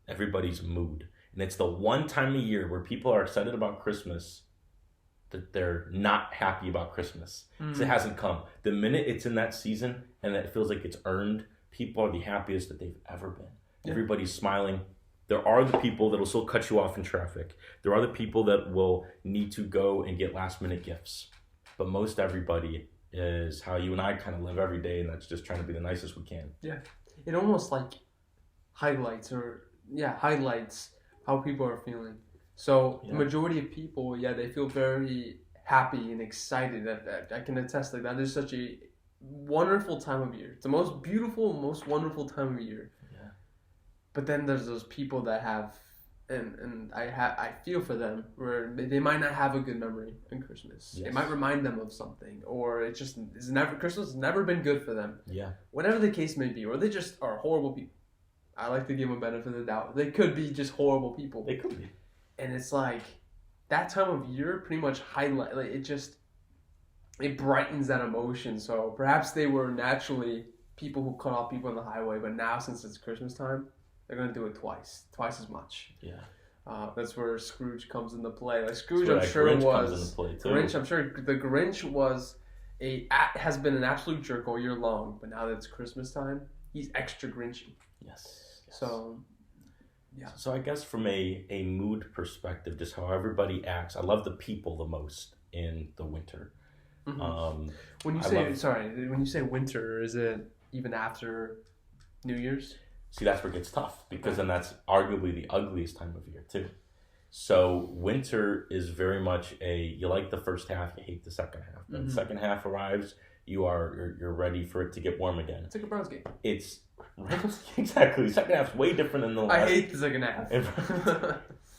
everybody's mood. And it's the one time of year where people are excited about Christmas that they're not happy about Christmas. Because it hasn't come. The minute it's in that season and that it feels like it's earned, people are the happiest that they've ever been. Yeah. Everybody's smiling. There are the people that will still cut you off in traffic. There are the people that will need to go and get last minute gifts. But most everybody is how you and I kind of live every day, and that's just trying to be the nicest we can. Yeah. It almost highlights how people are feeling. So the majority of people, they feel very happy and excited. I can attest that is such a wonderful time of year. It's the most beautiful, most wonderful time of year. Yeah. But then there's those people that have, and I feel for them, where they might not have a good memory on Christmas. Yes. It might remind them of something, or Christmas has never been good for them. Yeah. Whatever the case may be, or they just are horrible people. I like to give them a benefit of the doubt. They could be just horrible people. They could be. And it's like that time of year pretty much it brightens that emotion. So perhaps they were naturally people who cut off people on the highway, but now since it's Christmas time, they're going to do it twice as much. Yeah. That's where Scrooge comes into play. Like Scrooge, I'm sure Grinch was. Comes into play too. Grinch, I'm sure the Grinch has been an absolute jerk all year long, but now that it's Christmas time, he's extra Grinchy. Yes. So, yeah. So I guess from a mood perspective, just how everybody acts, I love the people the most in the winter. Mm-hmm. When you say winter, is it even after New Year's? See, that's where it gets tough, because then that's arguably the ugliest time of year too. So winter is very much you like the first half, you hate the second half. When the second half arrives, you're ready for it to get warm again. It's like a Browns game. It's exactly. The second half's way different than the last. I hate the second half.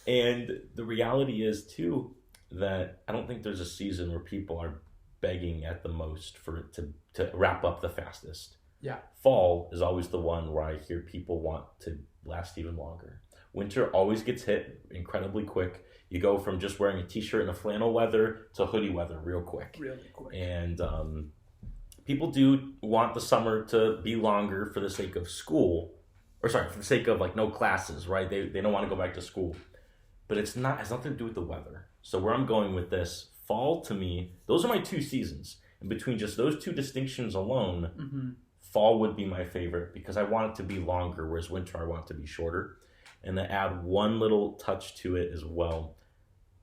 And the reality is too that I don't think there's a season where people are begging at the most for it to wrap up the fastest. Yeah. Fall is always the one where I hear people want to last even longer. Winter always gets hit incredibly quick. You go from just wearing a t-shirt and a flannel weather to hoodie weather real quick. Really quick. And people do want the summer to be longer for the sake of school. For the sake of like no classes, right? They don't want to go back to school. But it has nothing to do with the weather. So where I'm going with this, fall to me, those are my two seasons. And between just those two distinctions alone, fall would be my favorite because I want it to be longer, whereas winter I want it to be shorter. And to add one little touch to it as well,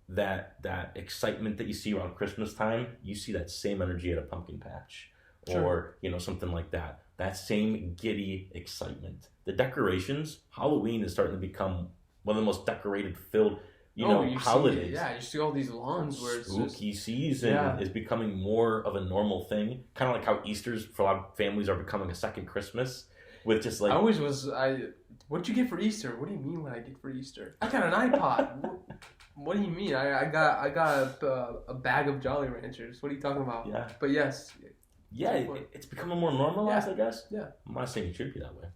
that excitement that you see around Christmas time, you see that same energy at a pumpkin patch. Sure. Or, something like that. That same giddy excitement. The decorations, Halloween is starting to become one of the most decorated, filled, holidays. You see all these lawns where it's spooky season is becoming more of a normal thing. Kind of like how Easter's for a lot of families are becoming a second Christmas. With just like what'd you get for Easter? What do you mean what I get for Easter? I got an iPod. What do you mean? I got a bag of Jolly Ranchers. What are you talking about? Yeah. But yes. Yeah, it's becoming more normalized, I guess. Yeah. I'm not saying it should be that way.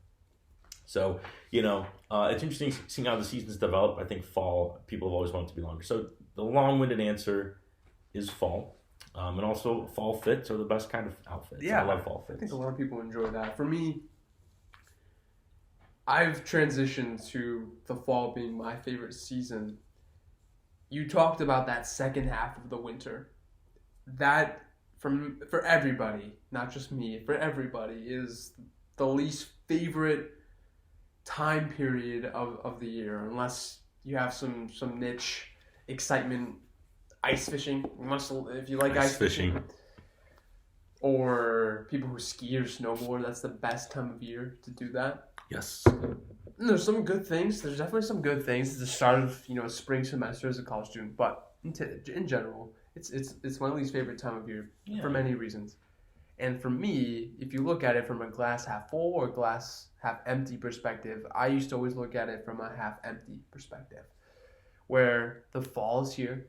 So, it's interesting seeing how the seasons develop. I think fall, people have always wanted to be longer. So the long-winded answer is fall. And also fall fits are the best kind of outfits. Yeah. I love fall fits. I think a lot of people enjoy that. For me, I've transitioned to the fall being my favorite season. You talked about that second half of the winter. That, for everybody, not just me, for everybody, is the least favorite time period of the year, unless you have some niche excitement. Ice fishing, if you like ice fishing. Or people who ski or snowboard, that's the best time of year to do that. Yes. And there's some good things. There's definitely some good things. It's the start of spring semester as a college student, but in general, it's my least favorite time of year for many reasons. And for me, if you look at it from a glass half full or glass half empty perspective, I used to always look at it from a half empty perspective, where the fall is here.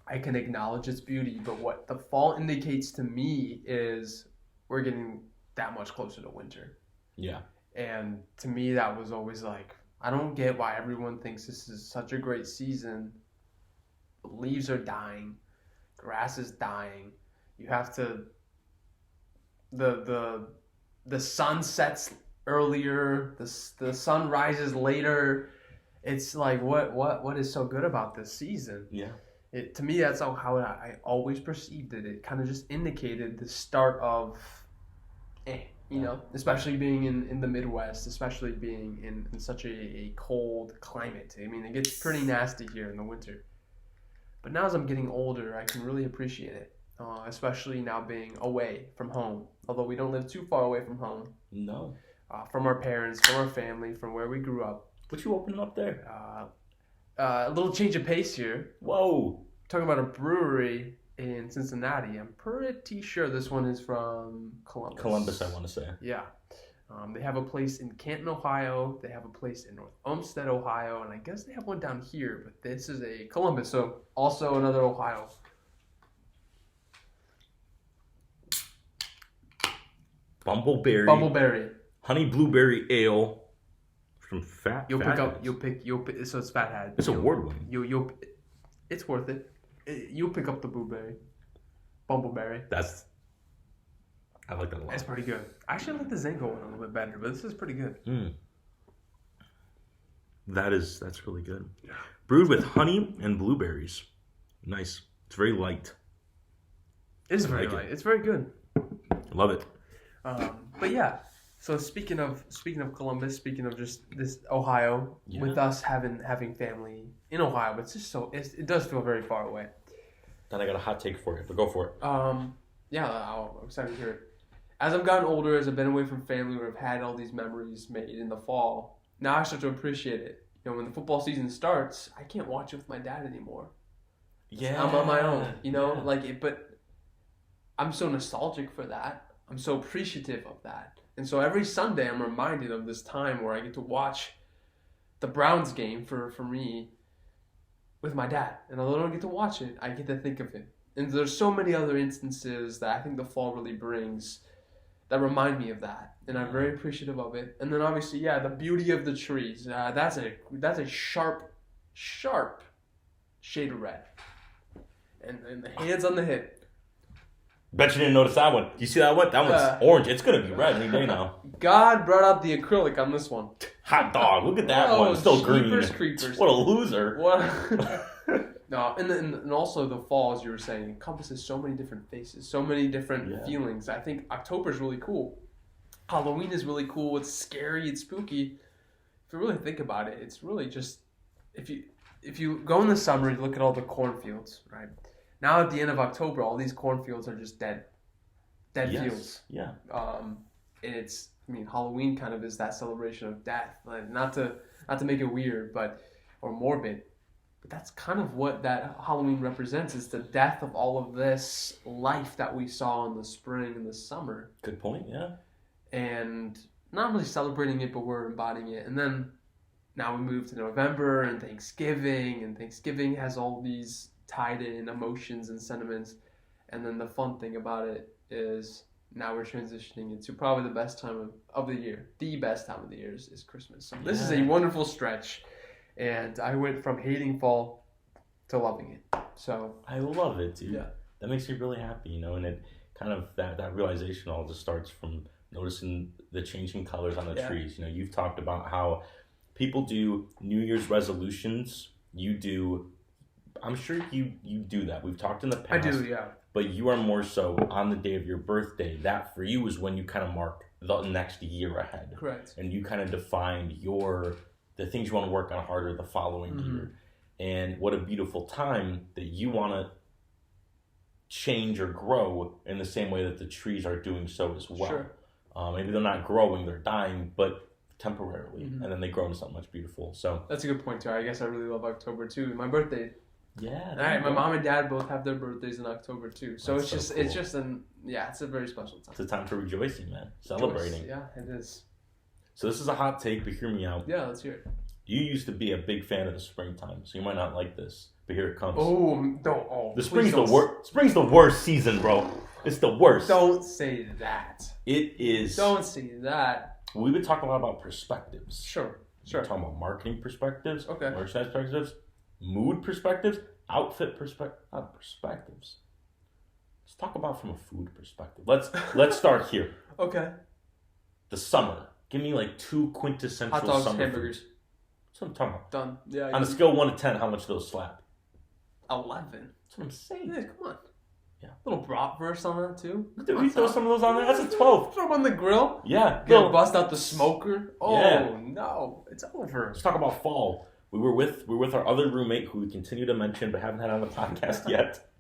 I can acknowledge its beauty, but what the fall indicates to me is we're getting that much closer to winter. Yeah. And to me, that was always like, I don't get why everyone thinks this is such a great season. The leaves are dying. Grass is dying. You have to... The sun sets earlier. The sun rises later. It's like, what is so good about this season? Yeah. To me, that's how I always perceived it. It kind of just indicated the start of, especially being in the Midwest, especially being in such a cold climate. I mean, it gets pretty nasty here in the winter. But now as I'm getting older, I can really appreciate it, especially now being away from home. Although we don't live too far away from home. No. From our parents, from our family, from where we grew up. What you opening up there? A little change of pace here. Whoa. Talking about a brewery in Cincinnati. I'm pretty sure this one is from Columbus. Columbus, I want to say. Yeah. They have a place in Canton, Ohio. They have a place in North Olmsted, Ohio. And I guess they have one down here. But this is a Columbus, so also another Ohio. Bumbleberry. Honey blueberry ale from You'll pick. So it's Fat Hat. It's award winning. It's worth it. You'll pick up the Bumbleberry. I like that a lot. It's pretty good. I actually like the Zango one a little bit better, but this is pretty good. That's really good. Yeah. Brewed with honey and blueberries. Nice. It's very light. It's very light. It's very good. Love it. But yeah. So speaking of Columbus, speaking of just this Ohio, with us having family in Ohio, but it's just it does feel very far away. Then I got a hot take for you, but go for it. I'm excited to hear it. As I've gotten older, as I've been away from family, where I've had all these memories made in the fall, now I start to appreciate it. when the football season starts, I can't watch it with my dad anymore. Yeah. I'm on my own, but I'm so nostalgic for that. I'm so appreciative of that. And so every Sunday I'm reminded of this time where I get to watch the Browns game for me with my dad. And although I don't get to watch it, I get to think of it. And there's so many other instances that I think the fall really brings that remind me of that. And I'm very appreciative of it. And then obviously, the beauty of the trees. That's a sharp shade of red. And the hands on the hip. Bet you didn't notice that one. You see that one? That one's orange. It's going to be red any day now. God brought out the acrylic on this one. Hot dog. Look at that one. It's still green. Creepers. What a loser. No, and also the fall, as you were saying, encompasses so many different faces, so many different feelings. I think October's really cool. Halloween is really cool. It's scary. It's spooky. If you really think about it, it's really just if you go in the summer, you look at all the cornfields, right? Now at the end of October, all these cornfields are just dead fields. Yeah. And Halloween kind of is that celebration of death. Like, not to make it weird, or morbid. But that's kind of what that Halloween represents, is the death of all of this life that we saw in the spring and the summer. Good point, yeah. And not really celebrating it, but we're embodying it. And then now we move to November and Thanksgiving has all these tied in emotions and sentiments. And then the fun thing about it is now we're transitioning into probably the best time of the year. The best time of the year is Christmas. So this is a wonderful stretch. And I went from hating fall to loving it. So I love it, dude. Yeah. That makes me really happy, and it kind of that realization all just starts from noticing the changing colors on the trees. You've talked about how people do New Year's resolutions. I'm sure you do that. We've talked in the past. I do, yeah. But you are more so on the day of your birthday. That for you is when you kind of mark the next year ahead. Correct. And you kind of defined the things you want to work on harder the following year. And what a beautiful time that you want to change or grow in the same way that the trees are doing so as well. Sure. Maybe they're not growing, they're dying, but temporarily. And then they grow into something much beautiful. So that's a good point, too. I guess I really love October, too. My birthday. Yeah. All right, my mom and dad both have their birthdays in October, too. So it's just, cool. It's a very special time. It's a time for rejoicing, man. Celebrating. Yeah, it is. So this is a hot take, but hear me out. Yeah, let's hear it. You used to be a big fan of the springtime, so you might not like this, but here it comes. The spring's the worst season, bro. It's the worst. Don't say that. It is. Don't say that. We've been talking a lot about perspectives. Sure. We're talking about marketing perspectives, okay, merchandise perspectives, mood perspectives, outfit perspectives. Let's talk about from a food perspective. Let's start here. Okay. The summer. Give me like 2 quintessential hot dogs, summer hamburgers. foods. That's what I'm talking about. Done. Yeah. On a scale of 1 to 10, how much do those slap? 11. That's what I'm saying. Yeah, come on. Yeah. Little bratwurst on that too. Did we throw some of those on there? That's a 12. Throw them on the grill. Yeah. Bust out the smoker. Oh no, it's over. Let's talk about fall. We were with our other roommate who we continue to mention but haven't had on the podcast yet.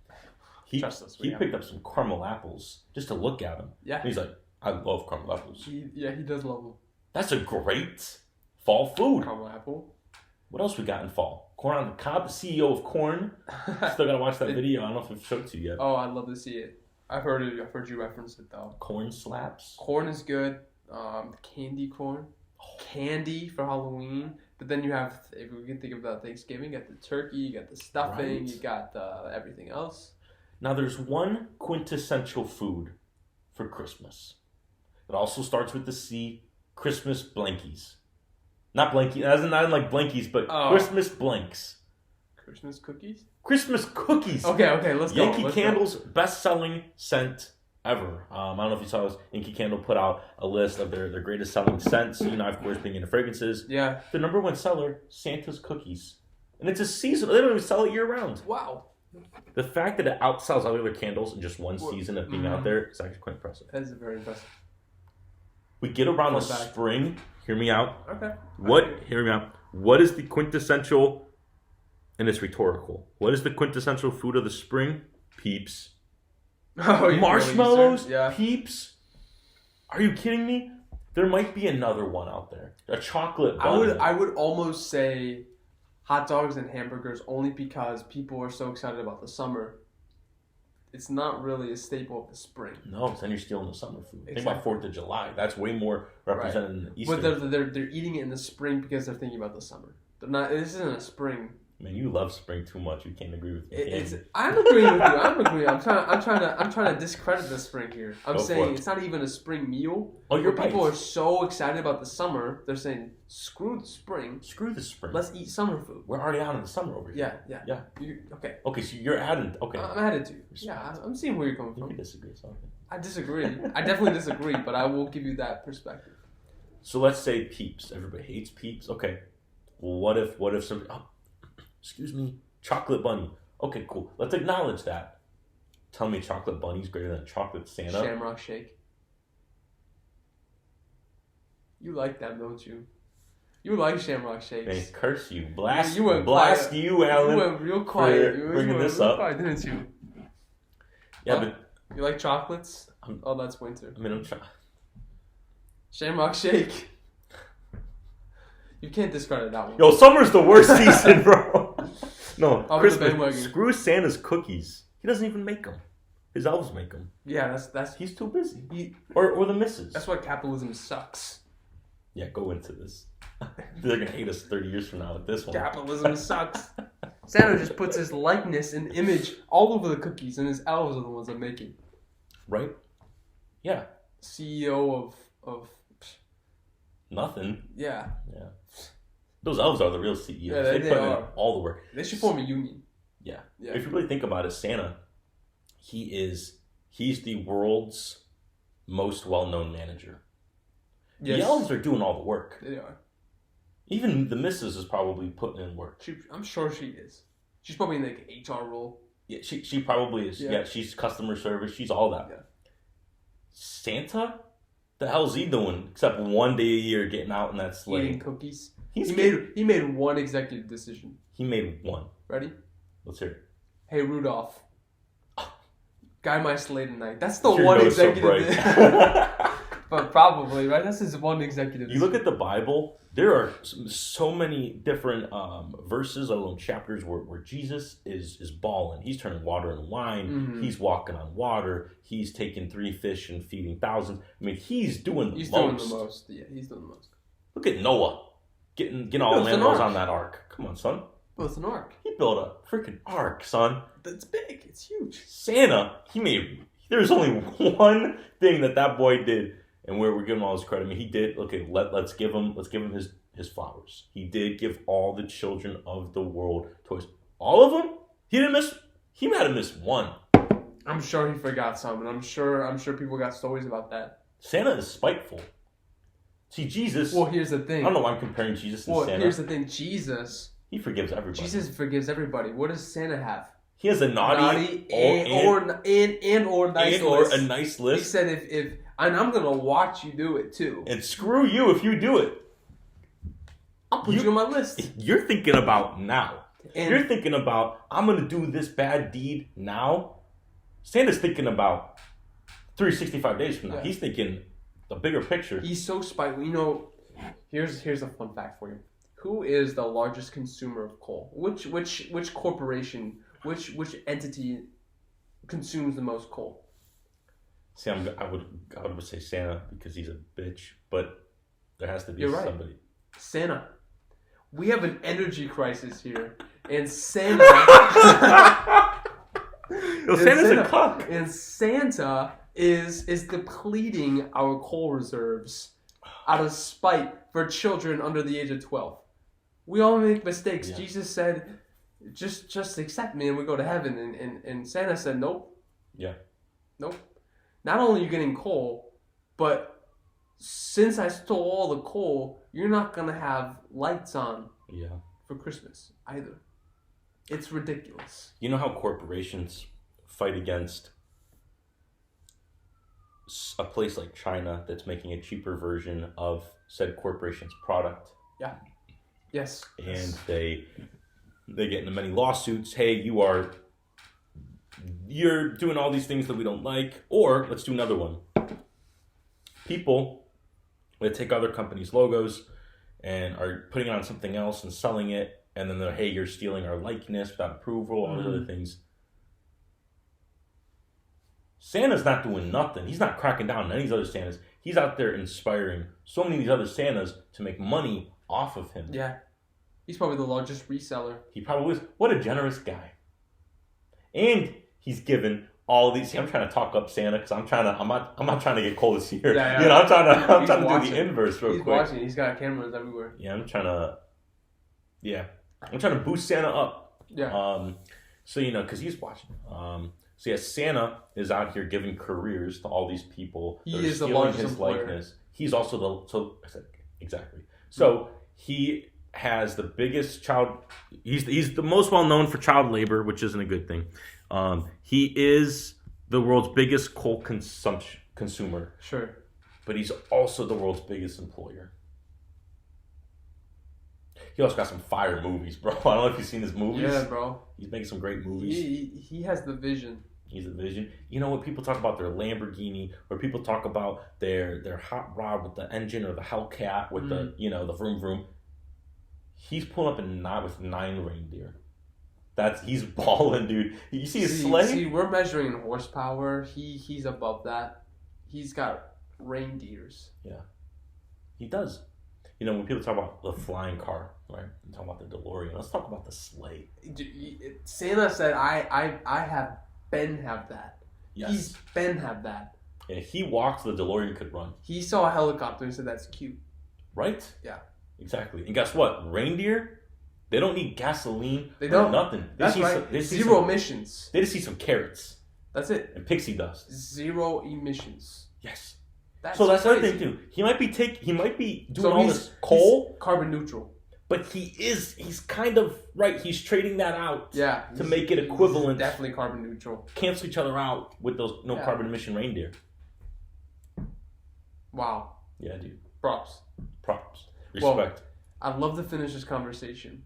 He picked up some caramel apples just to look at them. Yeah. And he's like, I love caramel apples. He does love them. That's a great fall food. Caramel apple. What else we got in fall? Corn on the Cob, the CEO of Corn. Still gotta watch that video. I don't know if I've showed it to you yet. Oh, I'd love to see it. I've heard you reference it though. Corn slaps. Corn is good. Candy corn. Candy for Halloween. But then you have, if we can think about Thanksgiving, you got the turkey, you got the stuffing, you got everything else. Now there's one quintessential food for Christmas. It also starts with the C. Christmas blankies. Not blankies, as in not like blankies, but Christmas blanks. Christmas cookies? Christmas cookies. Okay, let's go. Yankee Candle's best-selling scent ever. I don't know if you saw this. Yankee Candle put out a list of their greatest selling scents. Of course, being into fragrances. Yeah. The number one seller, Santa's Cookies. And it's a season. They don't even sell it year-round. Wow. The fact that it outsells other candles in just one season of being out there is actually quite impressive. That is very impressive. We get around the spring. Hear me out. Okay. Hear me out. What is the quintessential, and it's rhetorical, what is the quintessential food of the spring? Peeps. Oh, marshmallows? Yeah. Peeps? Are you kidding me? There might be another one out there. A chocolate bunny. I would almost say hot dogs and hamburgers only because people are so excited about the summer. It's not really a staple of the spring. No, then you're stealing the summer food. Exactly. Think about 4th of July. That's way more represented in the Easter. But they're eating it in the spring because they're thinking about the summer. They're not. This isn't a spring. Man, you love spring too much. You can't agree with me. I'm agreeing with you. I'm trying to discredit the spring here. I'm saying it's not even a spring meal. Oh, you're right. People are so excited about the summer. They're saying, screw the spring. Screw the spring. Let's eat summer food. We're already out in the summer over here. Yeah. Okay. Okay, so you're adding. Okay. I'm added to. Yeah, I'm seeing where you're coming You from. can disagree. It's okay. I disagree. I definitely disagree, but I will give you that perspective. So let's say Peeps. Everybody hates Peeps. Okay. Well, what if somebody? Oh, excuse me. Chocolate bunny. Okay, cool. Let's acknowledge that. Tell me chocolate bunny's greater than chocolate Santa. Shamrock shake. You like that, don't you? You like shamrock shakes. Man, curse you. Blast you, went blast quiet. you, Allan. You went real quiet. For bringing this up. Quiet, didn't you? Yeah, but you like chocolates? That's winter. I mean, I'm trying. Shamrock shake. You can't discredit that one. Yo, summer's the worst season, bro. No, I'll Christmas. Screw Santa's cookies. He doesn't even make them. His elves make them. Yeah, that's. He's too busy. Or the missus. That's why capitalism sucks. Yeah, go into this. They're gonna hate us 30 years from now with this one. Capitalism sucks. Santa just puts his likeness and image all over the cookies, and his elves are the ones that make it. Right? Yeah. CEO of nothing. Yeah. Those elves are the real CEOs. Yeah, they put are. in all the work. They should form a union. Yeah. If you really think about it, Santa, he's the world's most well-known manager. Yes. The elves are doing all the work. They are. Even the missus is probably putting in work. I'm sure she is. She's probably in like an HR role. Yeah, she probably is. Yeah, she's customer service. She's all that. Yeah. Santa? The hell's he doing? Except one day a year getting out in that sleigh. Eating cookies. He made one executive decision. He made one. Ready? Let's hear it. Hey, Rudolph. Guide my sleigh tonight. That's the one executive. But probably, right? That's his one executive. You look at the Bible, there are so many different verses, alone chapters, where Jesus is balling. He's turning water into wine. Mm-hmm. He's walking on water. He's taking 3 fish and feeding thousands. I mean, he's doing the most. Doing the most. Yeah, he's doing the most. Look at Noah. Getting all the animals on that ark. Come on, son. Well, it's an ark. He built a freaking ark, son. That's big. It's huge. Santa, there's only one thing that boy did, and we're giving him all his credit. I mean, he did. Okay, let's give him his flowers. He did give all the children of the world toys. All of them? He might have missed one. I'm sure he forgot some, and I'm sure people got stories about that. Santa is spiteful. See, Jesus... Well, here's the thing. I don't know why I'm comparing Jesus and Santa. Well, here's the thing. Jesus... He forgives everybody. Jesus forgives everybody. What does Santa have? He has a naughty or nice list. A nice list. He said, if and I'm gonna watch you do it too. And screw you if you do it. I'll put you on my list. You're thinking about now. You're thinking about, I'm gonna do this bad deed now. Santa's thinking about 365 days from now. Yeah. He's thinking the bigger picture. He's so spiteful. You know, here's a fun fact for you. Who is the largest consumer of coal? Which corporation, which entity consumes the most coal? See, I would say Santa because he's a bitch, but there has to be somebody. Santa. We have an energy crisis here, and Santa. Santa's a cuck. And Santa is depleting our coal reserves out of spite for children under the age of 12. We all make mistakes. Yeah. Jesus said, just accept me and we go to heaven. And Santa said, nope. Yeah. Nope. Not only are you getting coal, but since I stole all the coal, you're not going to have lights on for Christmas either. It's ridiculous. You know how corporations fight against a place like China that's making a cheaper version of said corporation's product? Yeah. Yes. And they get into many lawsuits. Hey, you're doing all these things that we don't like. Or let's do another one. People They take other companies' logos and are putting it on something else and selling it, and then they're, hey, you're stealing our likeness without approval, all those other things. Santa's not doing nothing. He's not cracking down on any of these other Santas. He's out there inspiring so many of these other Santas to make money off of him. Yeah. He's probably the largest reseller. He probably is. What a generous guy. And he's given all these. See, I'm trying to talk up Santa because I'm not trying to get cold this year. Yeah. You know, I'm trying to do the inverse real quick. He's watching. He's got cameras everywhere. Yeah, I'm trying to boost Santa up. Yeah. So because he's watching. So Santa is out here giving careers to all these people. He is the largest his employer. likeness. He's also exactly. So he has the biggest child. He's the most well known for child labor, which isn't a good thing. He is the world's biggest coal consumer. Sure. But he's also the world's biggest employer. He also got some fire movies, bro. I don't know if you've seen his movies. Yeah, bro. He's making some great movies. He has the vision. He's a vision. You know what people talk about their Lamborghini, or people talk about their hot rod with the engine, or the Hellcat with the the vroom vroom. He's pulling up with 9 reindeer. He's balling, dude. You see his sleigh? See, we're measuring in horsepower. He's above that. He's got reindeers. Yeah, he does. When people talk about the flying car, right? And talk about the DeLorean. Let's talk about the sleigh. Santa said, "I have Ben have that." Yes. He's Ben have that. Yeah, he walked so the DeLorean could run. He saw a helicopter and said, "That's cute." Right? Yeah. Exactly. And guess what? Reindeer, they don't need gasoline. They don't. Nothing. That's right. Zero emissions. They just see some carrots. That's it. And pixie dust. 0 emissions. Yes. That's the other crazy. thing too. He might be doing all this coal. He's carbon neutral. But he's kind of right. He's trading that out. Yeah. To make it equivalent. Definitely carbon neutral. Cancel each other out with those carbon emission reindeer. Wow. Yeah, dude. Props. Respect. Well, I'd love to finish this conversation,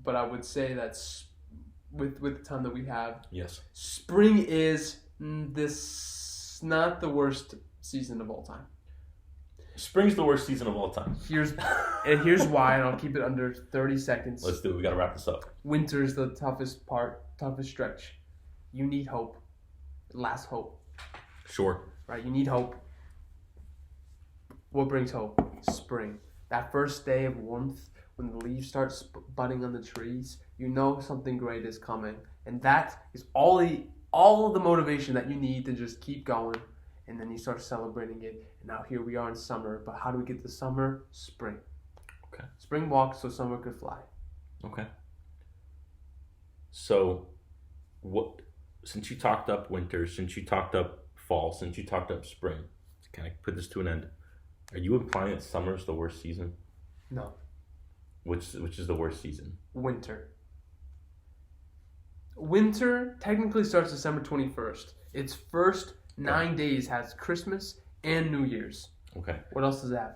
but I would say that with the time that we have, yes, spring is not the worst season of all time. Spring's the worst season of all time. Here's why, and I'll keep it under 30 seconds. Let's do it. We got to wrap this up. Winter's the toughest stretch. You need hope. Last hope. Sure. Right, you need hope. What brings hope? Spring. That first day of warmth, when the leaves start budding on the trees, you know something great is coming. And that is all the motivation that you need to just keep going. And then you start celebrating it. And now here we are in summer. But how do we get to summer? Spring. Okay. Spring walks so summer could fly. Okay. So, since you talked up winter, since you talked up fall, since you talked up spring, can I put this to an end? Are you implying that summer is the worst season? No. Which is the worst season? Winter. Winter technically starts December 21st. Its first 9 days has Christmas and New Year's. Okay. What else does it have?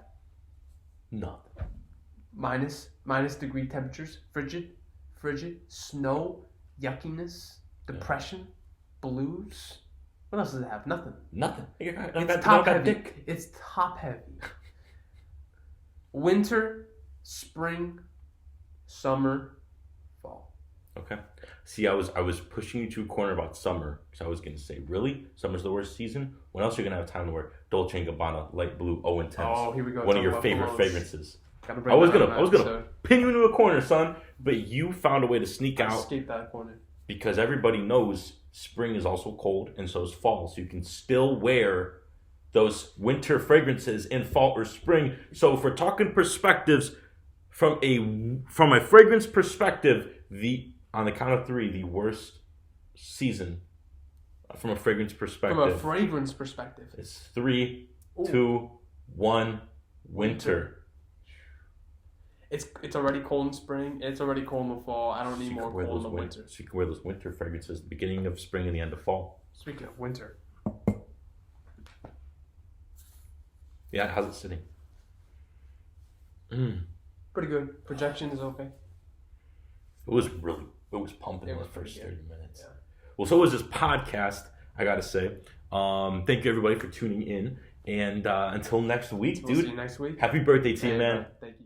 Nothing. Minus degree temperatures, frigid, snow, yuckiness, depression, blues. What else does it have? Nothing. It's top heavy. It's top heavy. Winter, spring, summer, fall. Okay. See, I was pushing you to a corner about summer because I was going to say, really? Summer's the worst season? When else are you going to have time to wear Dolce & Gabbana light blue O Intense? Oh, here we go. One of your favorite fragrances. I was gonna pin you into a corner, son, but you found a way to sneak out. Escape that corner. Because everybody knows spring is also cold and so is fall. So you can still wear those winter fragrances in fall or spring. So if we're talking perspectives, from a fragrance perspective, on the count of 3, the worst season from a fragrance perspective. From a fragrance perspective. It's 3, 2, 1, winter. It's already cold in spring. It's already cold in the fall. I don't need more cold in the winter. So you can wear those winter fragrances at the beginning of spring and the end of fall. Speaking of winter. Yeah, how's it sitting? Pretty good. Projection is okay. It was pumping in the first 30 minutes. Yeah. Well, so was this podcast, I gotta say. Thank you everybody for tuning in. And until next week, We'll see dude. you next week. Happy birthday to you, And, man. thank you.